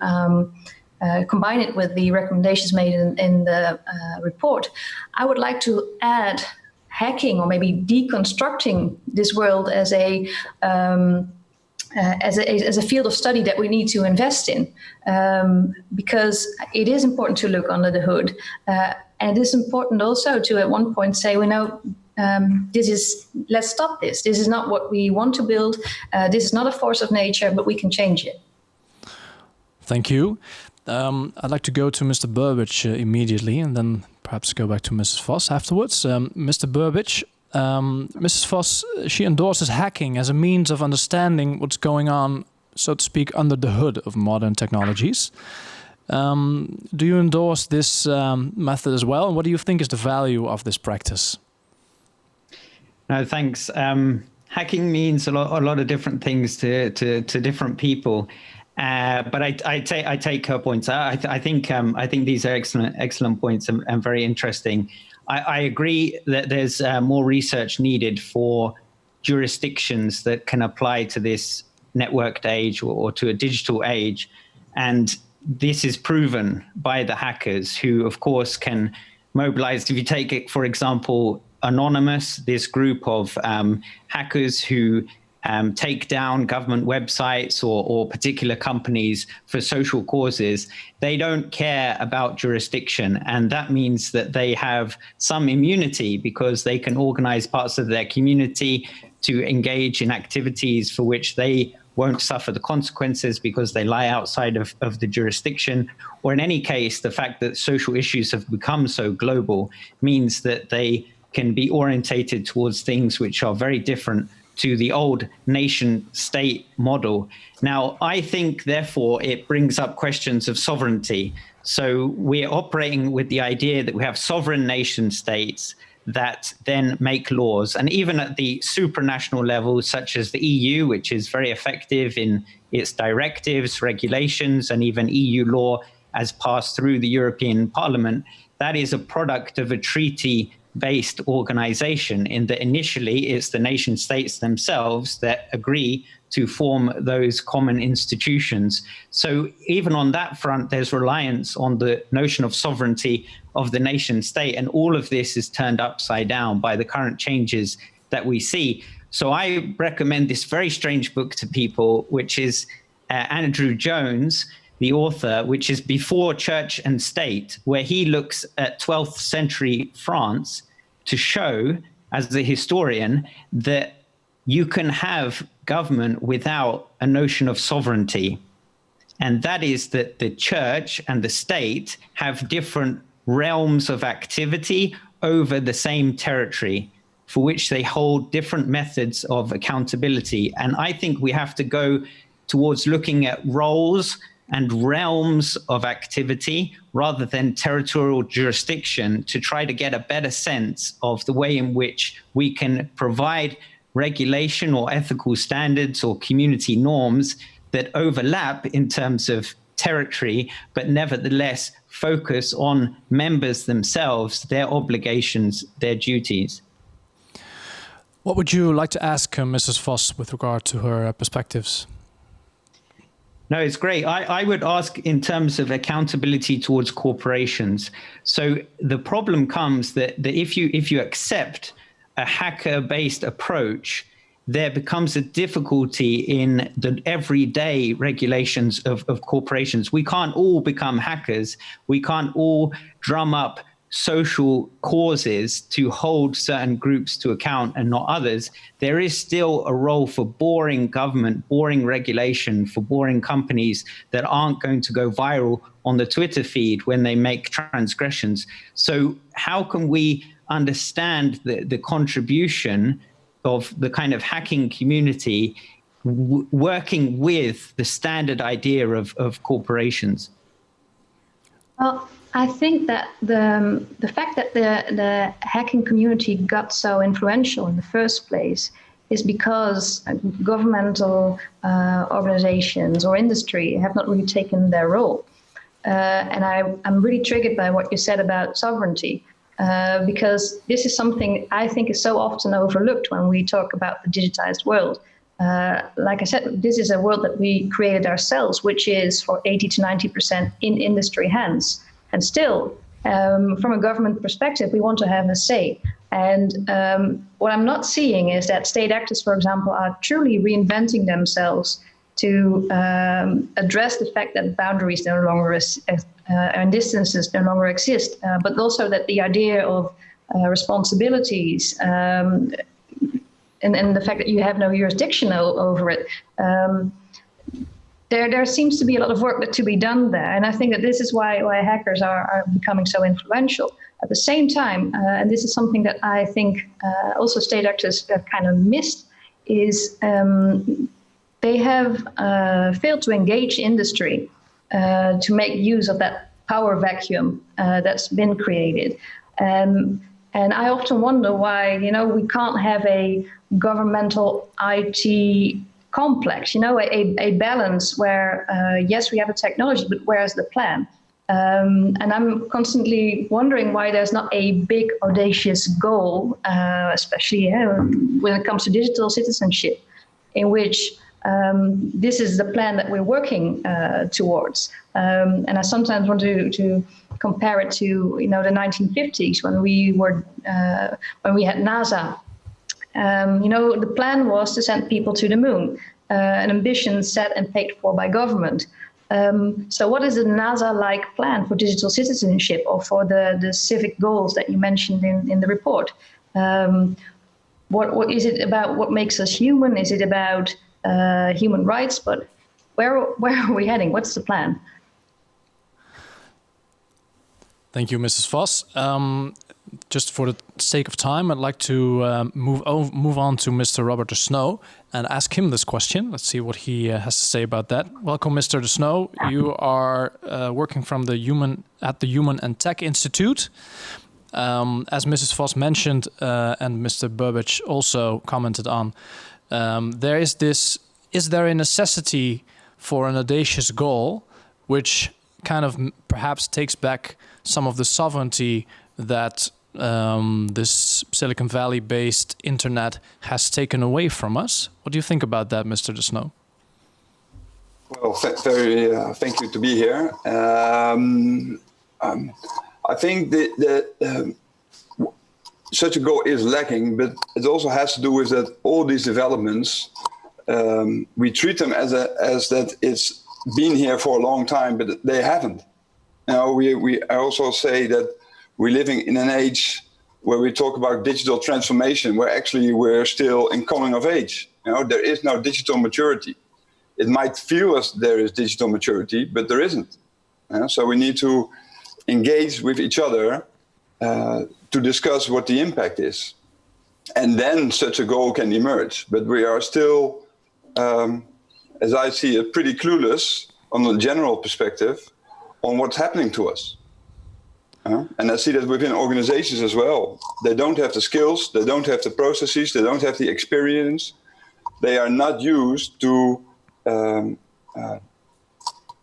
combine it with the recommendations made in the report, I would like to add hacking, or maybe deconstructing this world as a field of study that we need to invest in, because it is important to look under the hood. And it is important also to at one point say, we know, let's stop this. This is not what we want to build. This is not a force of nature, but we can change it. Thank you. I'd like to go to Mr. Burbidge immediately, and then perhaps go back to Mrs. Vos afterwards. Mr. Burbidge, Mrs. Vos, she endorses hacking as a means of understanding what's going on, so to speak, under the hood of modern technologies. Do you endorse this method as well? And what do you think is the value of this practice? No, thanks. Hacking means a lot of different things to different people. But I take her points. I think these are excellent points and very interesting. I agree that there's more research needed for jurisdictions that can apply to this networked age or to a digital age. And this is proven by the hackers, who, of course, can mobilize. If you take it, for example, Anonymous, this group of hackers who take down government websites or particular companies for social causes, they don't care about jurisdiction. And that means that they have some immunity, because they can organize parts of their community to engage in activities for which they won't suffer the consequences because they lie outside of the jurisdiction. Or in any case, the fact that social issues have become so global means that they can be orientated towards things which are very different to the old nation state model. Now, I think, therefore, it brings up questions of sovereignty. So we're operating with the idea that we have sovereign nation states that then make laws. And even at the supranational level, such as the EU, which is very effective in its directives, regulations, and even EU law as passed through the European Parliament, that is a product of a treaty-based organization, in that initially it's the nation states themselves that agree to form those common institutions. So even on that front, there's reliance on the notion of sovereignty of the nation state, and all of this is turned upside down by the current changes that we see. So I recommend this very strange book to people, which is Andrew Jones, the author, which is Before Church and State, where he looks at 12th century France to show, as a historian, that you can have government without a notion of sovereignty. And that is that the church and the state have different realms of activity over the same territory, for which they hold different methods of accountability. And I think we have to go towards looking at roles and realms of activity rather than territorial jurisdiction, to try to get a better sense of the way in which we can provide regulation or ethical standards or community norms that overlap in terms of territory, but nevertheless focus on members themselves, their obligations, their duties. What would you like to ask Mrs. Vos with regard to her perspectives? No, it's great. I would ask in terms of accountability towards corporations. So the problem comes that if you accept a hacker-based approach, there becomes a difficulty in the everyday regulations of corporations. We can't all become hackers. We can't all drum up social causes to hold certain groups to account and not others. There is still a role for boring government, boring regulation, for boring companies that aren't going to go viral on the Twitter feed when they make transgressions. So how can we understand the contribution of the kind of hacking community working with the standard idea of corporations? Well, I think that the fact that the hacking community got so influential in the first place is because governmental organizations or industry have not really taken their role. And I'm really triggered by what you said about sovereignty, because this is something I think is so often overlooked when we talk about the digitized world. Like I said, this is a world that we created ourselves, which is for 80 to 90% in industry hands. And still, from a government perspective, we want to have a say. And what I'm not seeing is that state actors, for example, are truly reinventing themselves to address the fact that boundaries no longer and distances no longer exist, but also that the idea of responsibilities and the fact that you have no jurisdiction over it, there seems to be a lot of work to be done there. And I think that this is why hackers are becoming so influential. At the same time, and this is something that I think also state actors have kind of missed, is they have failed to engage industry to make use of that power vacuum that's been created. And I often wonder why, we can't have a governmental IT complex, a balance where, yes, we have a technology, but where's the plan? And I'm constantly wondering why there's not a big, audacious goal, especially when it comes to digital citizenship, in which this is the plan that we're working towards. And I sometimes want to compare it to, the 1950s when we had NASA. The plan was to send people to the moon, an ambition set and paid for by government. So what is a NASA-like plan for digital citizenship or for the civic goals that you mentioned in the report? What is it about? What makes us human? Is it about human rights? But where are we heading? What's the plan? Thank you, Mrs. Vos. Just for the sake of time, I'd like to move on to Mr. Robert de Snoo and ask him this question. Let's see what he has to say about that. Welcome, Mr. de Snoo. You are working at the Human and Tech Institute. As Mrs. Vos mentioned, and Mr. Burbidge also commented on, is there a necessity for an audacious goal which kind of perhaps takes back some of the sovereignty that this Silicon Valley-based internet has taken away from us? What do you think about that, Mr. de Snoo? Well, thank you to be here. I think that such a goal is lacking, but it also has to do with that all these developments, we treat them as that it's been here for a long time, but they haven't. I also say that we're living in an age where we talk about digital transformation, where actually we're still in coming of age. There is no digital maturity. It might feel as there is digital maturity, but there isn't. So we need to engage with each other to discuss what the impact is. And then such a goal can emerge. But we are still, as I see it, pretty clueless on the general perspective on what's happening to us. And I see that within organizations as well. They don't have the skills, they don't have the processes, they don't have the experience. They are not used to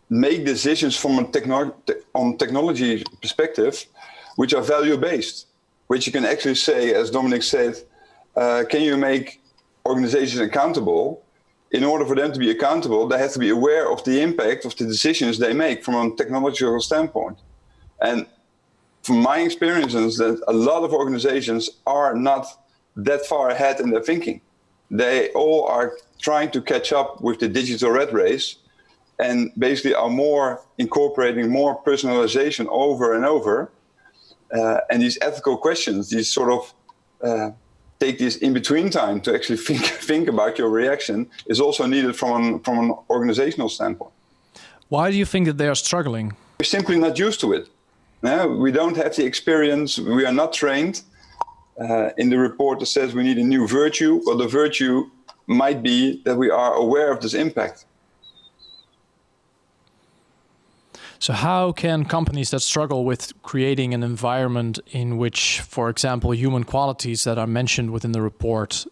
make decisions from a technology perspective, which are value-based, which you can actually say, as Dominic said, can you make organizations accountable? In order for them to be accountable, they have to be aware of the impact of the decisions they make from a technological standpoint. And from my experiences, that a lot of organizations are not that far ahead in their thinking. They all are trying to catch up with the digital rat race and basically are more incorporating more personalization over and over. And these ethical questions, these sort of take this in-between time to actually think about your reaction is also needed from an organizational standpoint. Why do you think that they are struggling? We're simply not used to it. We don't have the experience. We are not trained. In the report, it says we need a new virtue. Well, the virtue might be that we are aware of this impact. So how can companies that struggle with creating an environment in which, for example, human qualities that are mentioned within the report,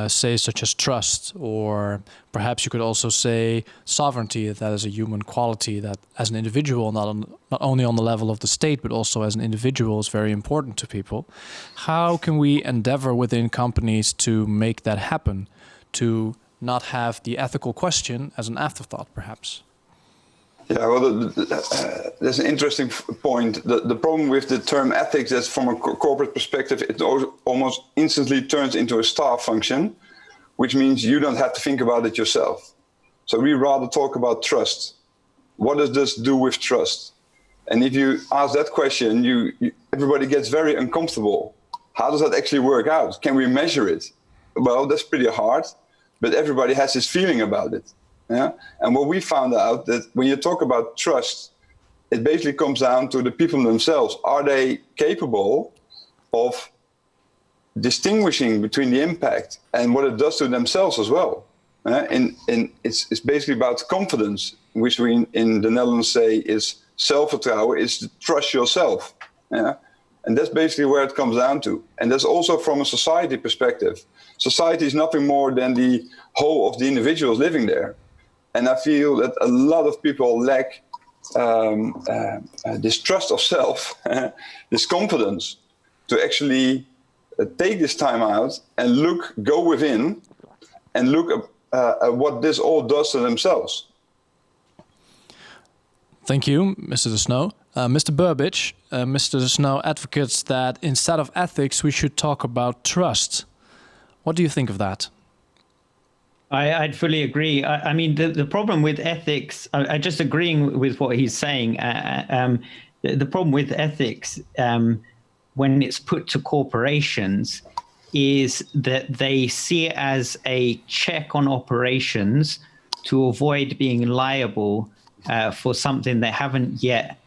say such as trust, or perhaps you could also say sovereignty, that is a human quality that as an individual, not only on the level of the state, but also as an individual is very important to people. How can we endeavor within companies to make that happen, to not have the ethical question as an afterthought, perhaps? Yeah, well, there's an interesting point. The problem with the term ethics is from a corporate perspective, it almost instantly turns into a staff function, which means you don't have to think about it yourself. So we rather talk about trust. What does this do with trust? And if you ask that question, everybody gets very uncomfortable. How does that actually work out? Can we measure it? Well, that's pretty hard, but everybody has this feeling about it. Yeah? And what we found out that when you talk about trust, it basically comes down to the people themselves. Are they capable of distinguishing between the impact and what it does to themselves as well? It's basically about confidence, which we in the Netherlands say is zelfvertrouwen, is to trust yourself. Yeah? And that's basically where it comes down to. And that's also from a society perspective. Society is nothing more than the whole of the individuals living there. And I feel that a lot of people lack this trust of self, this confidence to actually take this time out and go within and look at what this all does to themselves. Thank you, Mr. de Snoo. Mr. Burbidge, Mr. de Snoo advocates that instead of ethics, we should talk about trust. What do you think of that? I'd fully agree. I mean, the problem with ethics, I just agreeing with what he's saying. The problem with ethics, when it's put to corporations, is that they see it as a check on operations to avoid being liable for something they haven't yet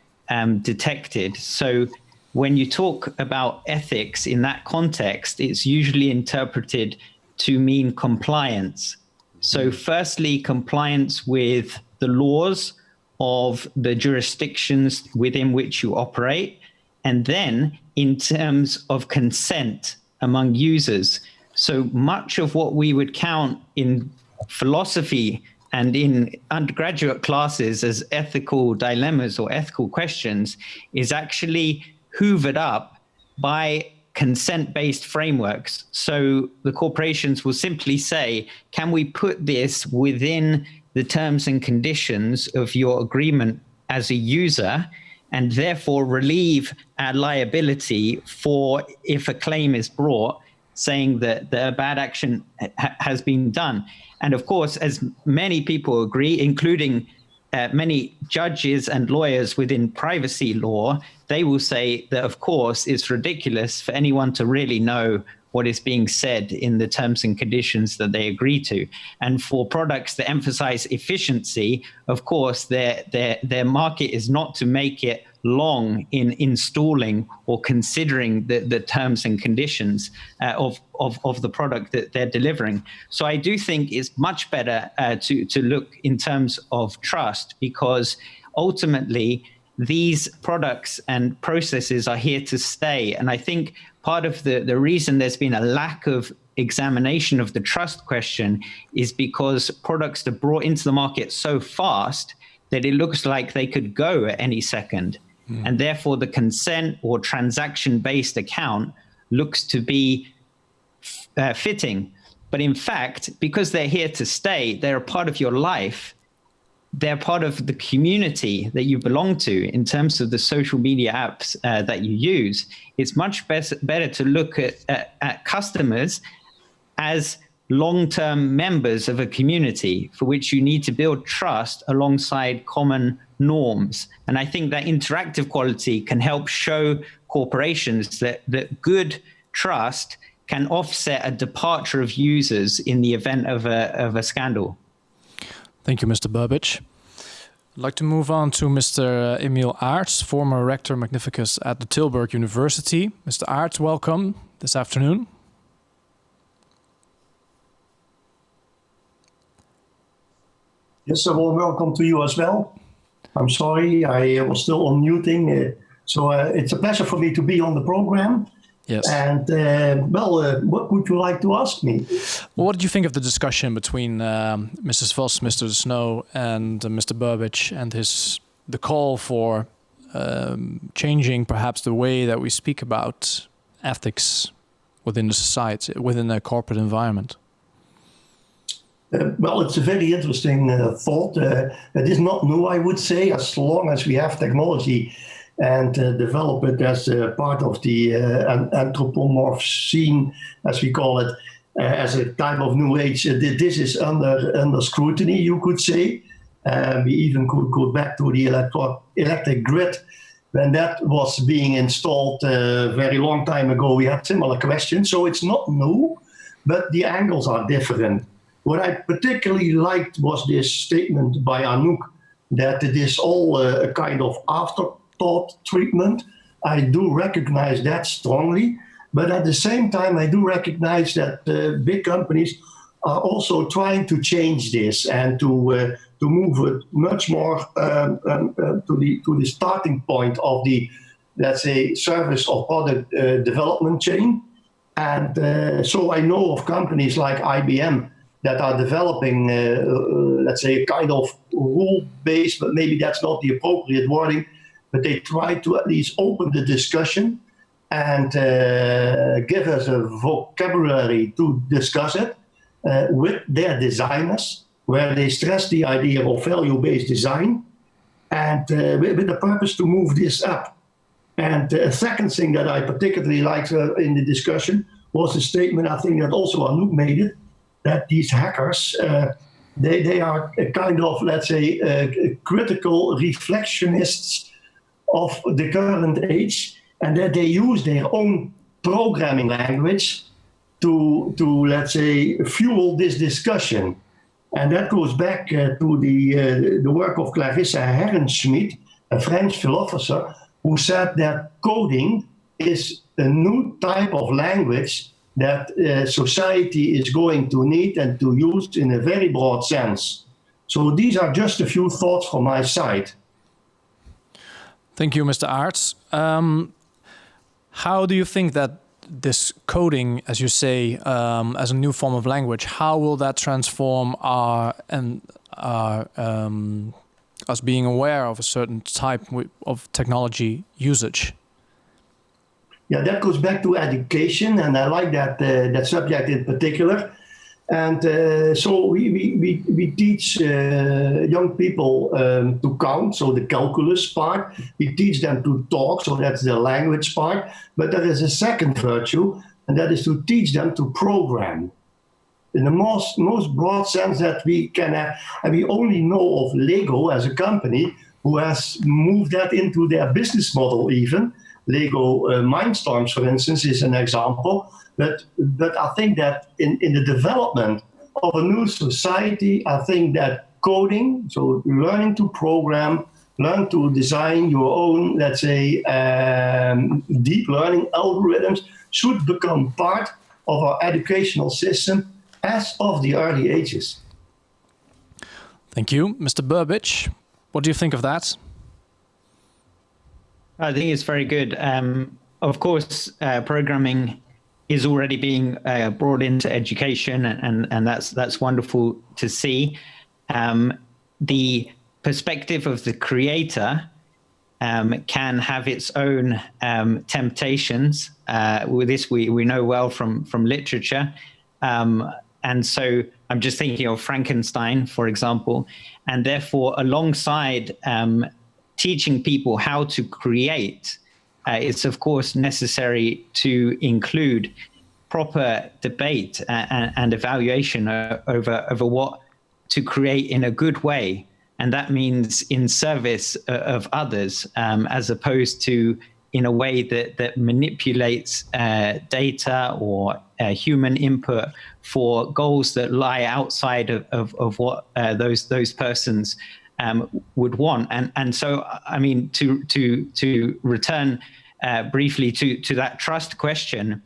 detected. So when you talk about ethics in that context, it's usually interpreted to mean compliance. So firstly, compliance with the laws of the jurisdictions within which you operate, and then in terms of consent among users. So much of what we would count in philosophy and in undergraduate classes as ethical dilemmas or ethical questions is actually hoovered up by consent-based frameworks. So the corporations will simply say, can we put this within the terms and conditions of your agreement as a user, and therefore relieve our liability for if a claim is brought saying that the bad action has been done. And of course, as many people agree, including many judges and lawyers within privacy law, they will say that, of course, it's ridiculous for anyone to really know what is being said in the terms and conditions that they agree to. And for products that emphasize efficiency, of course, their market is not to make it long in installing or considering the terms and conditions of the product that they're delivering. So I do think it's much better to look in terms of trust, because ultimately these products and processes are here to stay. And I think part of the reason there's been a lack of examination of the trust question is because products are brought into the market so fast that it looks like they could go at any second. And therefore the consent or transaction-based account looks to be fitting. But in fact, because they're here to stay, they're a part of your life, they're part of the community that you belong to in terms of the social media apps that you use. It's much better to look at customers as long-term members of a community for which you need to build trust alongside common norms. And I think that interactive quality can help show corporations that good trust can offset a departure of users in the event of a scandal. Thank you, Mr. Burbidge. I'd like to move on to Mr. Emil Aerts, former Rector Magnificus at the Tilburg University. Mr. Aerts, welcome this afternoon. Yes, a warm welcome to you as well. I'm sorry, I was still on muting. So it's a pleasure for me to be on the program. Yes. And, what would you like to ask me? Well, what did you think of the discussion between Mrs. Vos, Mr. Snoo, and Mr. Burbidge, and the call for changing perhaps the way that we speak about ethics within the society, within a corporate environment? Well, it's a very interesting thought. It is not new, I would say, as long as we have technology and develop it as part of the anthropomorph scene, as we call it, as a type of new age. This is under scrutiny, you could say. We even could go back to the electric grid. When that was being installed a very long time ago, we had similar questions. So it's not new, but the angles are different. What I particularly liked was this statement by Anouk, that it is all a kind of afterthought treatment. I do recognize that strongly, but at the same time, I do recognize that big companies are also trying to change this and to move it much more to the starting point of the, let's say, service or product development chain. And so I know of companies like IBM that are developing, let's say, a kind of rule-based, but maybe that's not the appropriate wording, but they try to at least open the discussion and give us a vocabulary to discuss it with their designers, where they stress the idea of value-based design and with the purpose to move this up. And a second thing that I particularly liked in the discussion was a statement, I think that also Anouk made it, that these hackers, they are a kind of, let's say, critical reflectionists of the current age, and that they use their own programming language to let's say, fuel this discussion. And that goes back to the work of Clarissa Herrenschmidt, a French philosopher, who said that coding is a new type of language that society is going to need and to use in a very broad sense. So these are just a few thoughts from my side. Thank you, Mr. Aerts. How do you think that this coding, as you say, as a new form of language, how will that transform us being aware of a certain type of technology usage? Yeah, that goes back to education, and I like that subject in particular. And so we teach young people to count, so the calculus part. We teach them to talk, so that's the language part. But there is a second virtue, and that is to teach them to program. In the most broad sense that we can, and we only know of Lego as a company who has moved that into their business model even. Lego Mindstorms, for instance, is an example. But I think that in the development of a new society, I think that coding, so learning to program, learn to design your own, let's say, deep learning algorithms should become part of our educational system as of the early ages. Thank you. Mr. Burbidge, what do you think of that? I think it's very good. Of course, programming is already being brought into education, and that's wonderful to see. The perspective of the creator can have its own temptations. With this, we know well from literature. And so I'm just thinking of Frankenstein, for example, and therefore alongside teaching people how to create, it's of course necessary to include proper debate and evaluation over what to create in a good way. And that means in service of others, as opposed to in a way that manipulates data or human input for goals that lie outside of what those persons would want. And so, I mean, to return briefly to that trust question,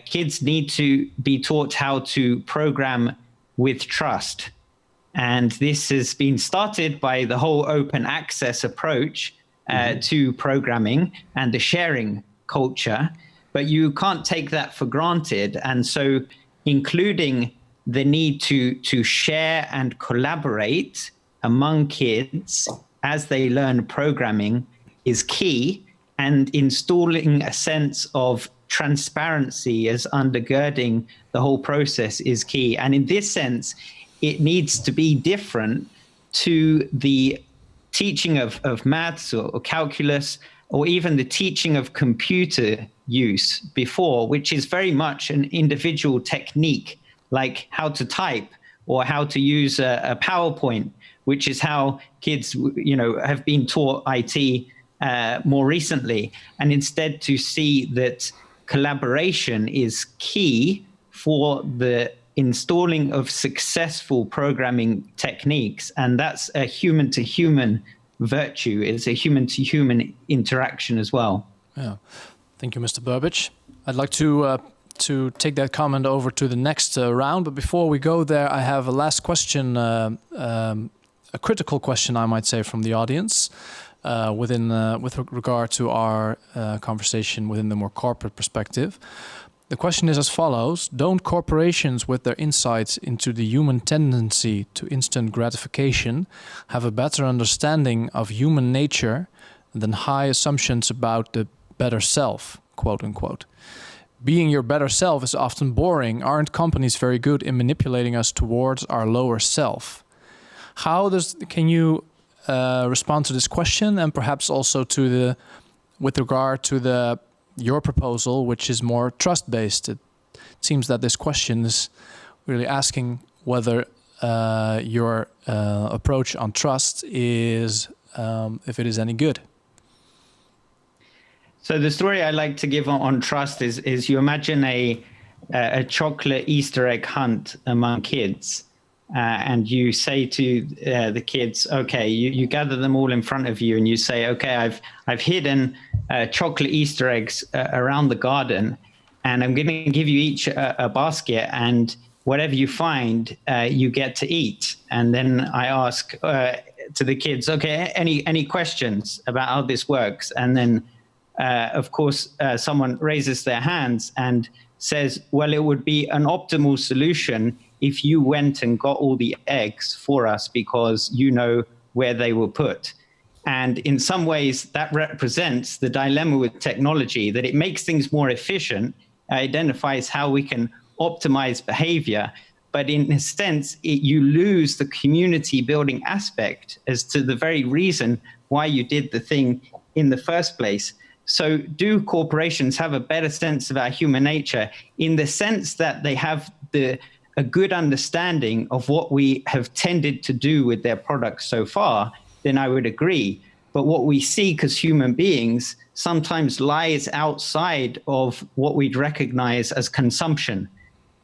kids need to be taught how to program with trust. And this has been started by the whole open access approach to programming and the sharing culture, but you can't take that for granted. And so including the need to share and collaborate among kids as they learn programming is key, and installing a sense of transparency as undergirding the whole process is key. And in this sense, it needs to be different to the teaching of maths or calculus, or even the teaching of computer use before, which is very much an individual technique, like how to type or how to use a PowerPoint, which is how kids, have been taught IT more recently. And instead to see that collaboration is key for the installing of successful programming techniques, and that's a human-to-human virtue. It's a human-to-human interaction as well. Yeah, thank you, Mr. Burbidge. I'd like to take that comment over to the next round, but before we go there, I have a last question, a critical question, I might say, from the audience, with regard to our conversation within the more corporate perspective. The question is as follows: don't corporations, with their insights into the human tendency to instant gratification, have a better understanding of human nature than high assumptions about the better self, quote unquote? Being your better self is often boring. Aren't companies very good in manipulating us towards our lower self? Can you respond to this question, and perhaps also with regard to your proposal, which is more trust-based? It seems that this question is really asking whether your approach on trust is, if it is any good. So the story I like to give on trust is you imagine a chocolate Easter egg hunt among kids. and you say to the kids, okay, you gather them all in front of you and you say, okay, I've hidden chocolate Easter eggs around the garden, and I'm going to give you each a basket, and whatever you find, you get to eat. And then I ask to the kids, okay, any questions about how this works? And then, of course, someone raises their hands and says, well, it would be an optimal solution if you went and got all the eggs for us because you know where they were put. And in some ways, that represents the dilemma with technology, that it makes things more efficient, identifies how we can optimize behavior, but in a sense, you lose the community building aspect as to the very reason why you did the thing in the first place. So do corporations have a better sense of our human nature in the sense that they have a good understanding of what we have tended to do with their products so far? Then I would agree. But what we seek as human beings sometimes lies outside of what we'd recognize as consumption.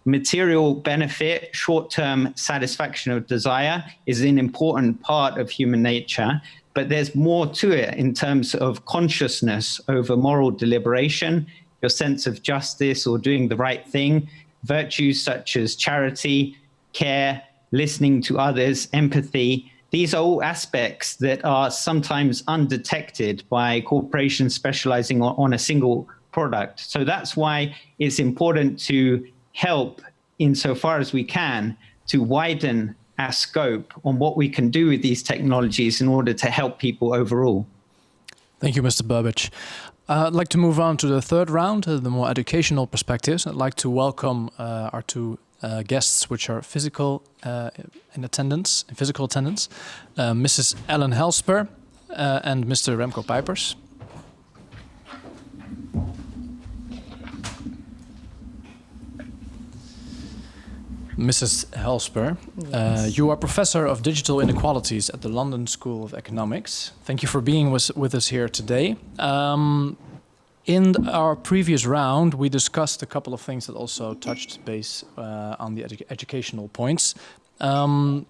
Material benefit, short-term satisfaction of desire is an important part of human nature, but there's more to it in terms of consciousness over moral deliberation, your sense of justice or doing the right thing, virtues such as charity, care, listening to others, empathy. These are all aspects that are sometimes undetected by corporations specializing on a single product. So that's why it's important to help insofar as we can to widen our scope on what we can do with these technologies in order to help people overall. Thank you, Mr. Burbidge. I'd like to move on to the third round, the more educational perspectives. I'd like to welcome our two guests, which are physical attendance, Mrs. Ellen Helsper and Mr. Remco Pijpers. Mrs. Helsper, you are Professor of Digital Inequalities at the London School of Economics. Thank you for being with us here today. In our previous round, we discussed a couple of things that also touched base on the educational points. Do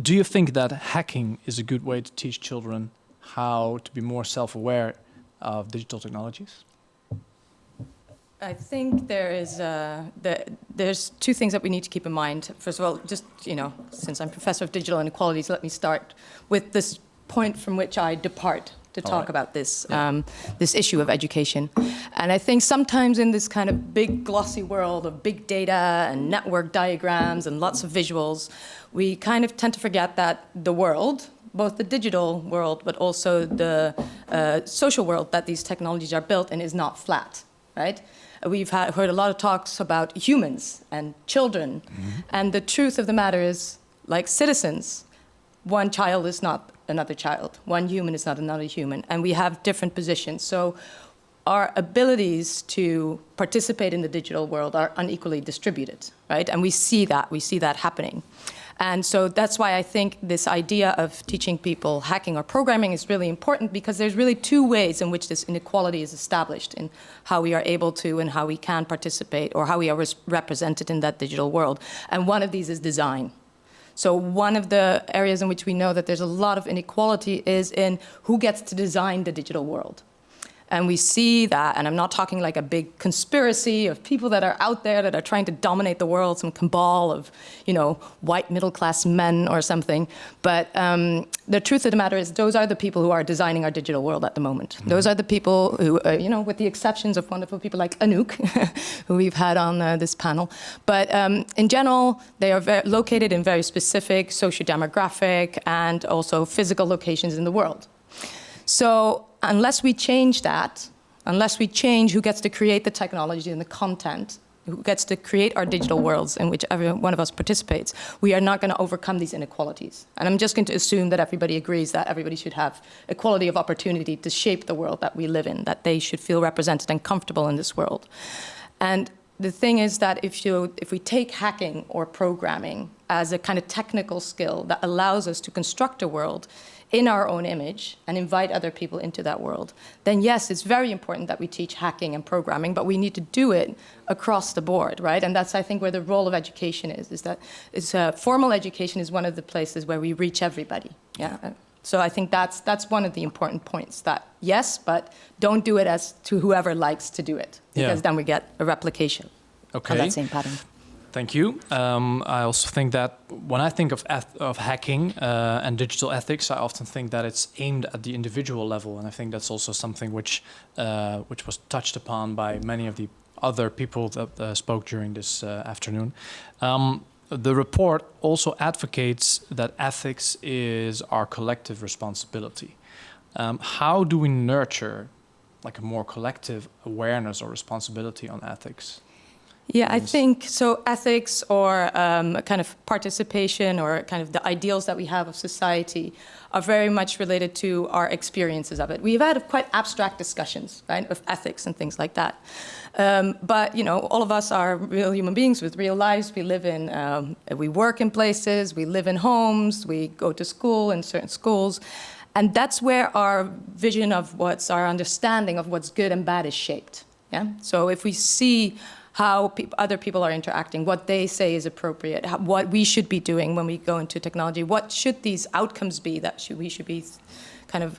you think that hacking is a good way to teach children how to be more self-aware of digital technologies? I think there's two things that we need to keep in mind. First of all, just, since I'm Professor of Digital Inequalities, let me start with this point from which I depart to talk about this, this issue of education. And I think sometimes in this kind of big glossy world of big data and network diagrams and lots of visuals, we kind of tend to forget that the world, both the digital world, but also the social world that these technologies are built in, is not flat, right? We've heard a lot of talks about humans and children. Mm-hmm. And the truth of the matter is, like citizens, one child is not another child. One human is not another human. And we have different positions. So our abilities to participate in the digital world are unequally distributed, right? And we see that happening. And so that's why I think this idea of teaching people hacking or programming is really important, because there's really two ways in which this inequality is established in how we are able to and how we can participate, or how we are represented in that digital world. And one of these is design. So one of the areas in which we know that there's a lot of inequality is in who gets to design the digital world. And we see that, and I'm not talking like a big conspiracy of people that are out there that are trying to dominate the world, some cabal of, white middle-class men or something. But the truth of the matter is those are the people who are designing our digital world at the moment. Mm-hmm. Those are the people who, with the exceptions of wonderful people like Anouk, who we've had on this panel. But in general, they are located in very specific socio-demographic and also physical locations in the world. So unless we change that, unless we change who gets to create the technology and the content, who gets to create our digital worlds in which every one of us participates, we are not going to overcome these inequalities. And I'm just going to assume that everybody agrees that everybody should have equality of opportunity to shape the world that we live in, that they should feel represented and comfortable in this world. And the thing is that if we take hacking or programming as a kind of technical skill that allows us to construct a world in our own image and invite other people into that world, then yes, it's very important that we teach hacking and programming, but we need to do it across the board, right? And that's, I think, where the role of education is that formal education is one of the places where we reach everybody, yeah? So I think that's one of the important points, that yes, but don't do it as to whoever likes to do it, because then we get a replication of that same pattern. Thank you. I also think that when I think of hacking and digital ethics, I often think that it's aimed at the individual level, and I think that's also something which was touched upon by many of the other people that spoke during this afternoon. The report also advocates that ethics is our collective responsibility. How do we nurture like a more collective awareness or responsibility on ethics? Yeah, I think so. Ethics or kind of participation or kind of the ideals that we have of society are very much related to our experiences of it. We've had quite abstract discussions, right, of ethics and things like that. But, you know, all of us are real human beings with real lives. We live in, we work in places, we live in homes, we go to school in certain schools. And that's where our vision of our understanding of what's good and bad is shaped. Yeah. So if we see how other people are interacting, what they say is appropriate, what we should be doing when we go into technology, what should these outcomes be that we should be kind of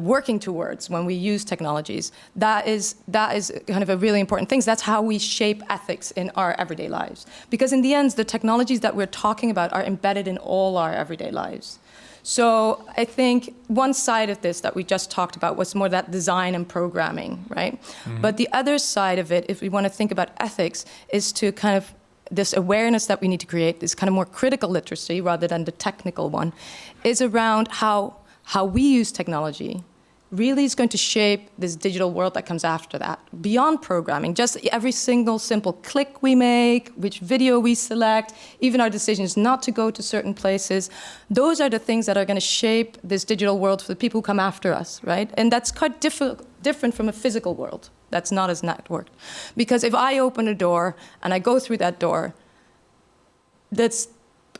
working towards when we use technologies. That is kind of a really important thing. That's how we shape ethics in our everyday lives. Because in the end, the technologies that we're talking about are embedded in all our everyday lives. So I think one side of this that we just talked about was more that design and programming, right? Mm-hmm. But the other side of it, if we want to think about ethics, is to kind of this awareness that we need to create, this kind of more critical literacy rather than the technical one, is around how we use technology really is going to shape this digital world that comes after that. Beyond programming, just every single simple click we make, which video we select, even our decisions not to go to certain places, those are the things that are going to shape this digital world for the people who come after us, right? And that's quite different from a physical world that's not as networked. Because if I open a door and I go through that door,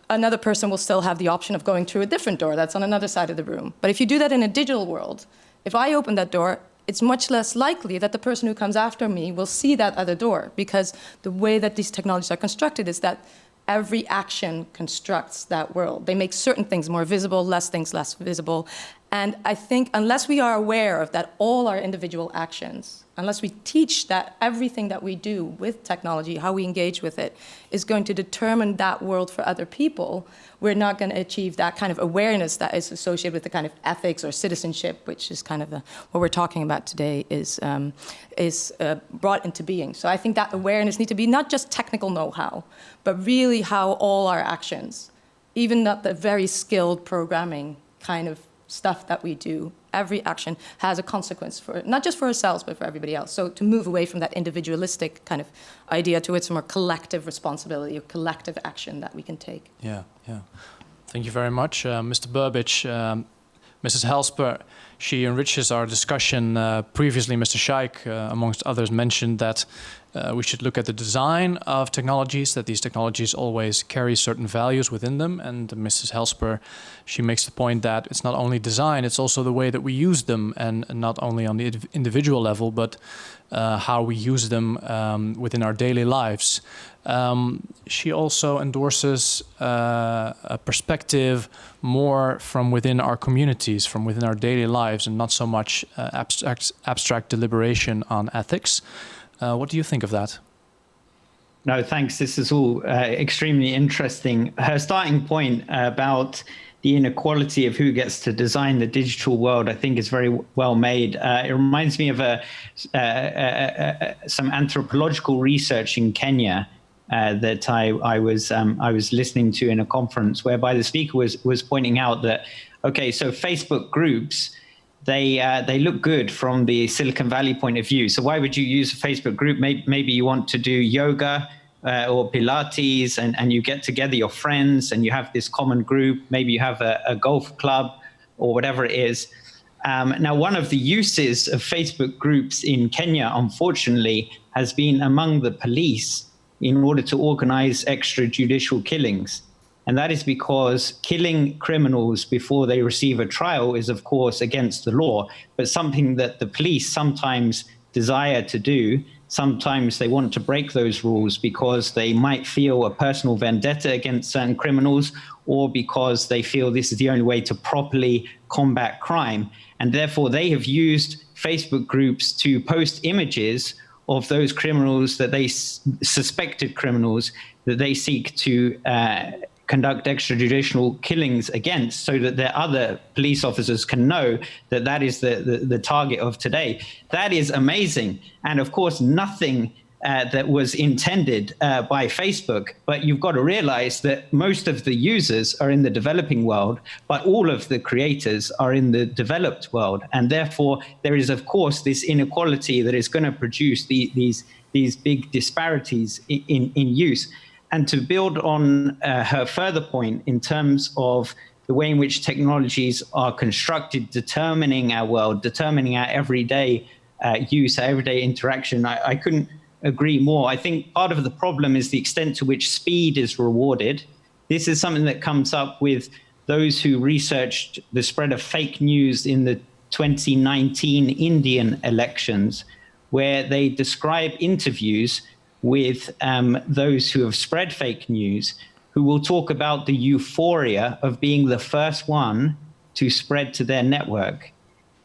another person will still have the option of going through a different door that's on another side of the room. But if you do that in a digital world, if I open that door, it's much less likely that the person who comes after me will see that other door, because the way that these technologies are constructed is that every action constructs that world. They make certain things more visible, less things less visible. And I think unless we are aware of that all our individual actions, unless we teach that everything that we do with technology, how we engage with it, is going to determine that world for other people, we're not going to achieve that kind of awareness that is associated with the kind of ethics or citizenship, which is kind of what we're talking about today, is brought into being. So I think that awareness needs to be not just technical know-how, but really how all our actions, even not the very skilled programming kind of stuff that we do, every action has a consequence for not just for ourselves, but for everybody else. So to move away from that individualistic kind of idea to its more collective responsibility or collective action that we can take. Yeah. Thank you very much, Mr. Burbidge. Mrs. Helsper, she enriches our discussion. Previously, Mr. Sheikh, amongst others, mentioned that we should look at the design of technologies, that these technologies always carry certain values within them. And Mrs. Helsper, she makes the point that it's not only design, it's also the way that we use them, and not only on the individual level, but how we use them within our daily lives. She also endorses a perspective more from within our communities, from within our daily lives, and not so much abstract deliberation on ethics. What do you think of that? No, thanks. This is all extremely interesting. Her starting point about the inequality of who gets to design the digital world, I think, is very well made. It reminds me of some anthropological research in Kenya that I was listening to in a conference, whereby the speaker was pointing out that, okay, so Facebook groups, they look good from the Silicon Valley point of view. So why would you use a Facebook group? Maybe you want to do yoga or Pilates, and you get together your friends and you have this common group. Maybe you have a golf club or whatever it is. Now, one of the uses of Facebook groups in Kenya, unfortunately, has been among the police in order to organize extrajudicial killings. And that is because killing criminals before they receive a trial is, of course, against the law, but something that the police sometimes desire to do. Sometimes they want to break those rules because they might feel a personal vendetta against certain criminals, or because they feel this is the only way to properly combat crime. And therefore, they have used Facebook groups to post images of those criminals that they suspected criminals that they seek to conduct extrajudicial killings against, so that their other police officers can know that that is the target of today. That is amazing. And of course, nothing that was intended by Facebook. But you've got to realize that most of the users are in the developing world, but all of the creators are in the developed world. And therefore, there is, of course, this inequality that is going to produce these big disparities in use. And to build on her further point in terms of the way in which technologies are constructed, determining our world, determining our everyday use, our everyday interaction, I couldn't agree more. I think part of the problem is the extent to which speed is rewarded. This is something that comes up with those who researched the spread of fake news in the 2019 Indian elections, where they describe interviews with those who have spread fake news, who will talk about the euphoria of being the first one to spread to their network.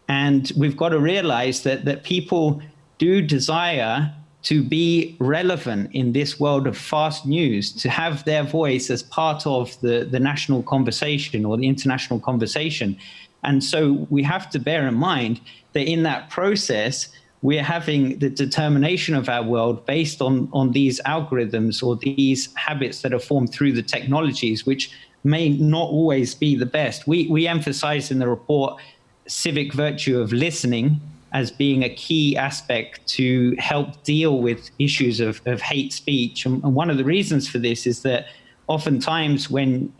And we've got to realize that people do desire to be relevant in this world of fast news, to have their voice as part of the national conversation or the international conversation. And so we have to bear in mind that in that process, we're having the determination of our world based on these algorithms or these habits that are formed through the technologies, which may not always be the best. We emphasize in the report civic virtue of listening as being a key aspect to help deal with issues of hate speech. And one of the reasons for this is that oftentimes when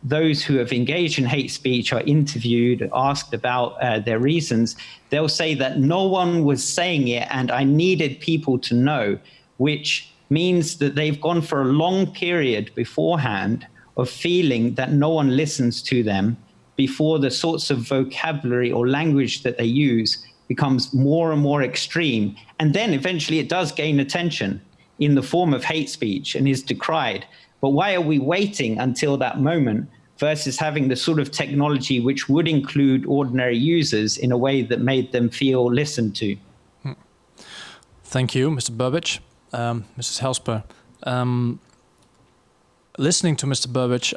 those who have engaged in hate speech are interviewed, asked about their reasons, they'll say that no one was saying it and I needed people to know, which means that they've gone for a long period beforehand of feeling that no one listens to them before the sorts of vocabulary or language that they use becomes more and more extreme. And then eventually it does gain attention in the form of hate speech and is decried. But why are we waiting until that moment versus having the sort of technology which would include ordinary users in a way that made them feel listened to? Thank you, Mr. Burbidge. Mrs. Helsper. Listening to Mr. Burbidge,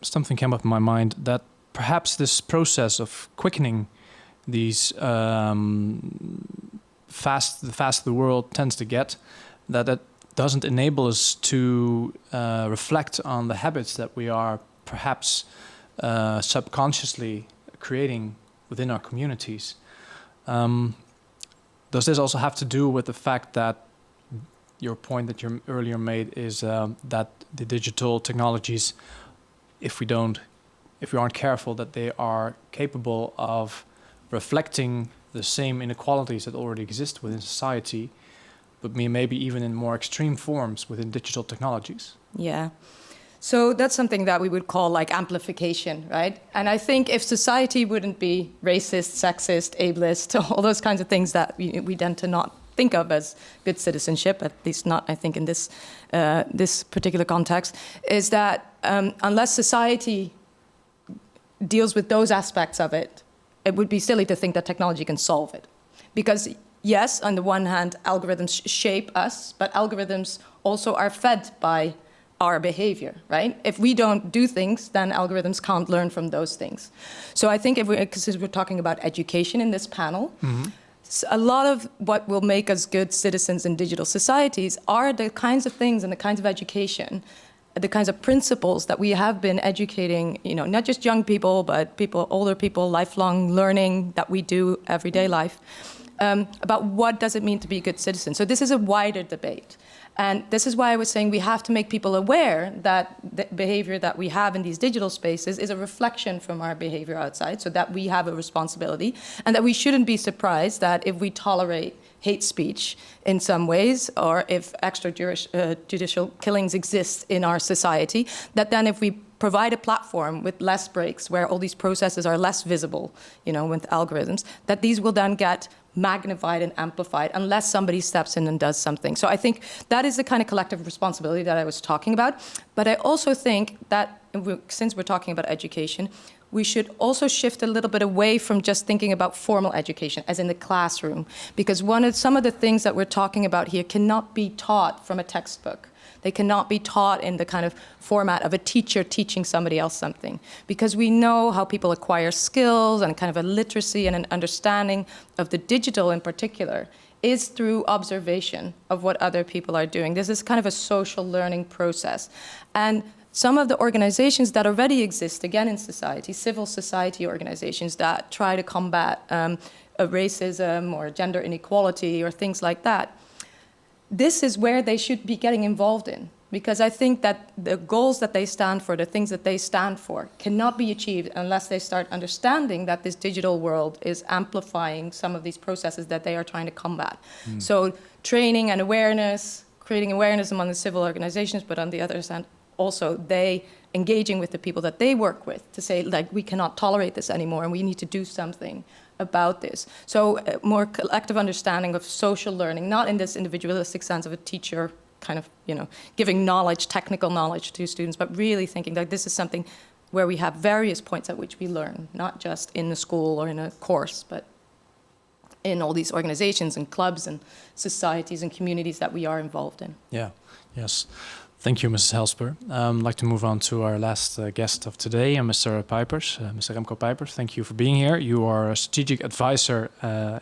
something came up in my mind that perhaps this process of quickening these the faster the world tends to get, that doesn't enable us to reflect on the habits that we are perhaps subconsciously creating within our communities. Does this also have to do with the fact that your point that you earlier made is that the digital technologies, if we aren't careful, that they are capable of reflecting the same inequalities that already exist within society, but maybe even in more extreme forms within digital technologies? Yeah. So that's something that we would call like amplification, right? And I think if society wouldn't be racist, sexist, ableist, all those kinds of things that we tend to not think of as good citizenship, at least not, I think, in this particular context, is that unless society deals with those aspects of it, it would be silly to think that technology can solve it. Because yes, on the one hand, algorithms shape us, but algorithms also are fed by our behavior, right? If we don't do things, then algorithms can't learn from those things. So I think because we're talking about education in this panel, a lot of what will make us good citizens in digital societies are the kinds of things and the kinds of education, the kinds of principles that we have been educating, not just young people, but older people, lifelong learning that we do everyday life, about what does it mean to be a good citizen. So this is a wider debate. And this is why I was saying we have to make people aware that the behavior that we have in these digital spaces is a reflection from our behavior outside, so that we have a responsibility, and that we shouldn't be surprised that if we tolerate hate speech in some ways, or if extrajudicial killings exist in our society, that then if we provide a platform with less breaks, where all these processes are less visible, with algorithms, that these will then get magnified and amplified unless somebody steps in and does something. So I think that is the kind of collective responsibility that I was talking about. But I also think that, since we're talking about education, we should also shift a little bit away from just thinking about formal education, as in the classroom, because some of the things that we're talking about here cannot be taught from a textbook. They cannot be taught in the kind of format of a teacher teaching somebody else something, because we know how people acquire skills and kind of a literacy and an understanding of the digital in particular is through observation of what other people are doing. This is kind of a social learning process. And some of the organizations that already exist, again, in society, civil society organizations that try to combat racism or gender inequality or things like that, this is where they should be getting involved in, because I think that the goals that they stand for, the things that they stand for, cannot be achieved unless they start understanding that this digital world is amplifying some of these processes that they are trying to combat. So training and awareness, creating awareness among the civil organizations, but on the other hand, also they engaging with the people that they work with to say, like, we cannot tolerate this anymore and we need to do something about this. So more collective understanding of social learning, not in this individualistic sense of a teacher kind of, giving knowledge, technical knowledge to students, but really thinking that this is something where we have various points at which we learn, not just in the school or in a course, but in all these organizations and clubs and societies and communities that we are involved in. Yeah, yes. Thank you, Mrs. Helsper. I'd like to move on to our last guest of today, Mr. Pijpers, Mr. Remco Pijpers. Thank you for being here. You are a strategic advisor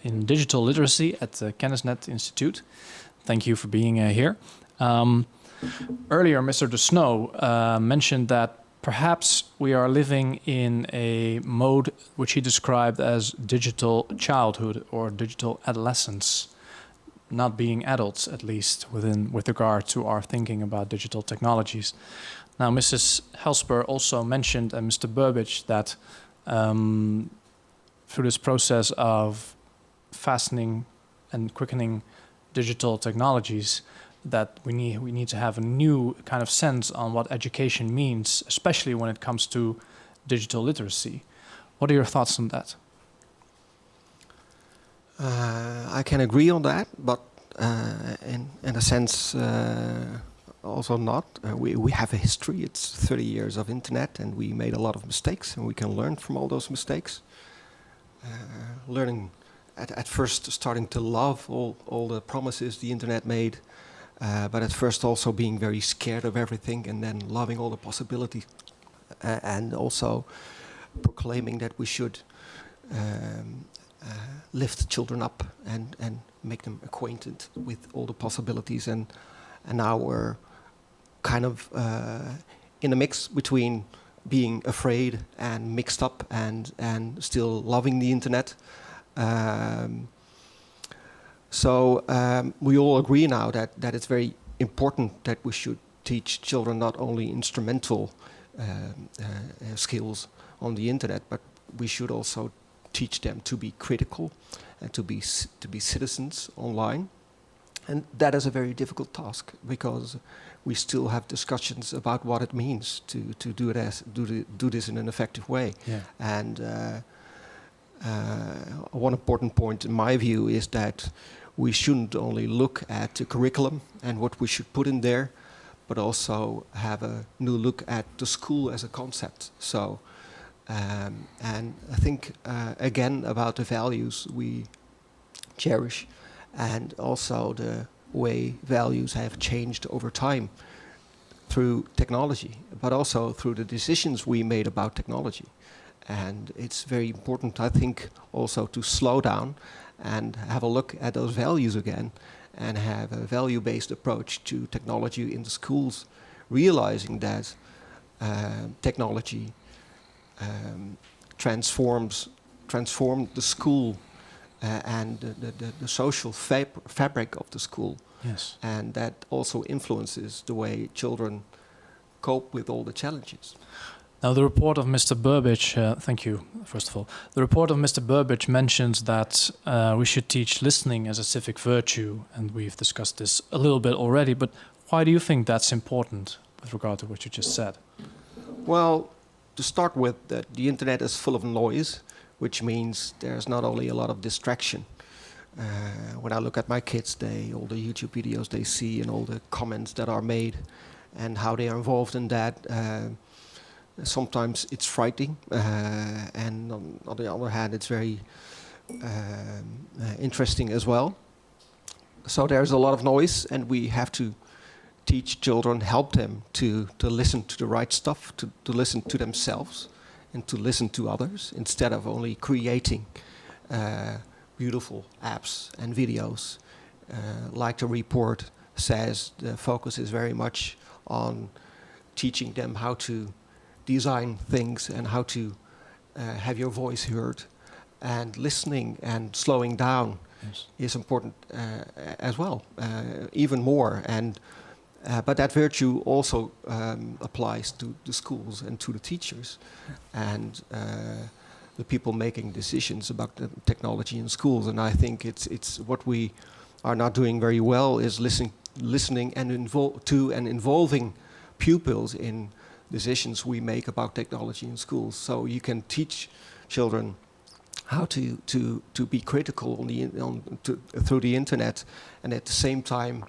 in digital literacy at the Kennisnet Institute. Thank you for being here. Earlier, Mr. de Snoo mentioned that perhaps we are living in a mode which he described as digital childhood or digital adolescence. Not being adults, at least with regard to our thinking about digital technologies. Now, Mrs. Helsper also mentioned, and Mr. Burbidge, that through this process of fastening and quickening digital technologies, that we need to have a new kind of sense on what education means, especially when it comes to digital literacy. What are your thoughts on that? I can agree on that, but in a sense, also not. We have a history. It's 30 years of internet, and we made a lot of mistakes, and we can learn from all those mistakes. Learning at first, starting to love all the promises the internet made, but at first also being very scared of everything, and then loving all the possibilities, and also proclaiming that we should lift children up and make them acquainted with all the possibilities, and now we're kind of in a mix between being afraid and mixed up and still loving the internet. So we all agree now that it's very important that we should teach children not only instrumental skills on the internet, but we should also teach them to be critical and to be citizens online. And that is a very difficult task, because we still have discussions about what it means to do this in an effective way. Yeah. And one important point in my view is that we shouldn't only look at the curriculum and what we should put in there, but also have a new look at the school as a concept. So and I think again about the values we cherish, and also the way values have changed over time through technology, but also through the decisions we made about technology. And it's very important, I think, also to slow down and have a look at those values again, and have a value-based approach to technology in the schools, realizing that transformed the school and the social fabric of the school. Yes. And that also influences the way children cope with all the challenges. Now, the report of Mr. Burbidge, thank you, first of all. The report of Mr. Burbidge mentions that we should teach listening as a civic virtue, and we've discussed this a little bit already, but why do you think that's important with regard to what you just said? Well, to start with, the internet is full of noise, which means there's not only a lot of distraction. When I look at my kids, all the YouTube videos they see and all the comments that are made and how they are involved in that, sometimes it's frightening, and on the other hand, it's very interesting as well. So there's a lot of noise, and we have to teach children, help them to listen to the right stuff, to listen to themselves, and to listen to others, instead of only creating beautiful apps and videos. Like the report says, the focus is very much on teaching them how to design things and how to have your voice heard, and listening and slowing down is important as well, even more. And but that virtue also applies to the schools and to the teachers and the people making decisions about the technology in schools. And I think it's what we are not doing very well is listening and involving pupils in decisions we make about technology in schools. So you can teach children how to be critical through the internet, and at the same time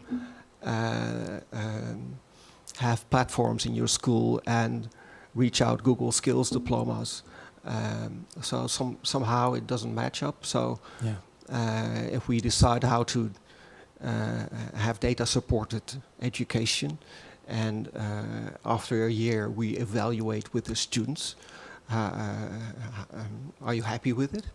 have platforms in your school and reach out Google Skills diplomas. So somehow it doesn't match up. So if we decide how to have data-supported education, and after a year we evaluate with the students, are you happy with it?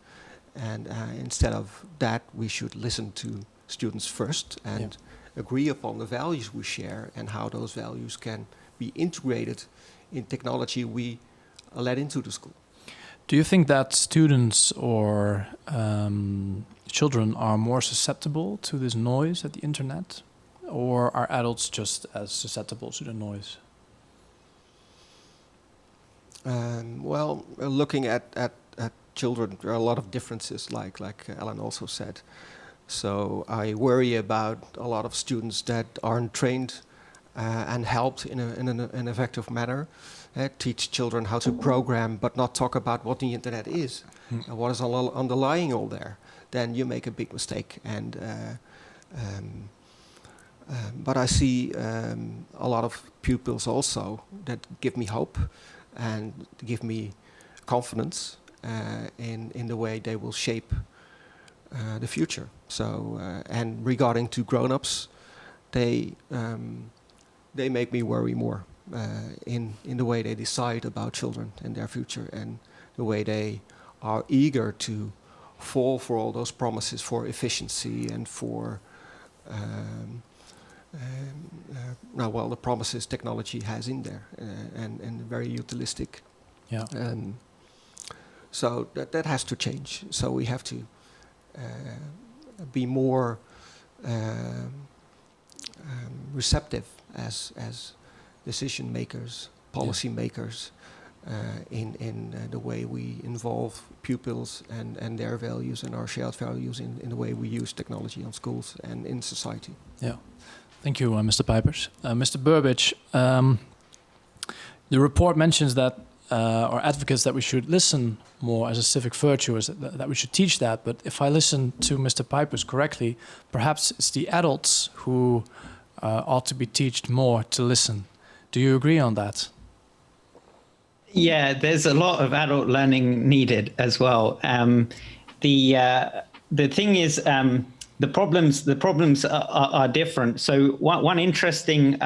And instead of that, we should listen to students first and agree upon the values we share and how those values can be integrated in technology we let into the school. Do you think that students or children are more susceptible to this noise at the internet, or are adults just as susceptible to the noise? Well, looking at children, there are a lot of differences, like Ellen also said. So I worry about a lot of students that aren't trained and helped in an effective manner. Teach children how to program, but not talk about what the internet is and what is underlying all there. Then you make a big mistake. And but I see a lot of pupils also that give me hope and give me confidence in the way they will shape the future. So and regarding to grown-ups, they make me worry more in the way they decide about children and their future, and the way they are eager to fall for all those promises for efficiency and for the promises technology has in there, and very utilistic. Yeah. So that has to change. So we have to be more receptive as decision makers, policy makers, in the way we involve pupils and their values and our shared values in the way we use technology on schools and in society. Yeah. Thank you, Mr. Pijpers. Mr. Burbidge, the report mentions that or advocates that we should listen more as a civic virtue, that we should teach that. But if I listen to Mr. Pijpers correctly, perhaps it's the adults who ought to be taught more to listen. Do you agree on that? Yeah, there's a lot of adult learning needed as well. The thing is, the problems are different. So one interesting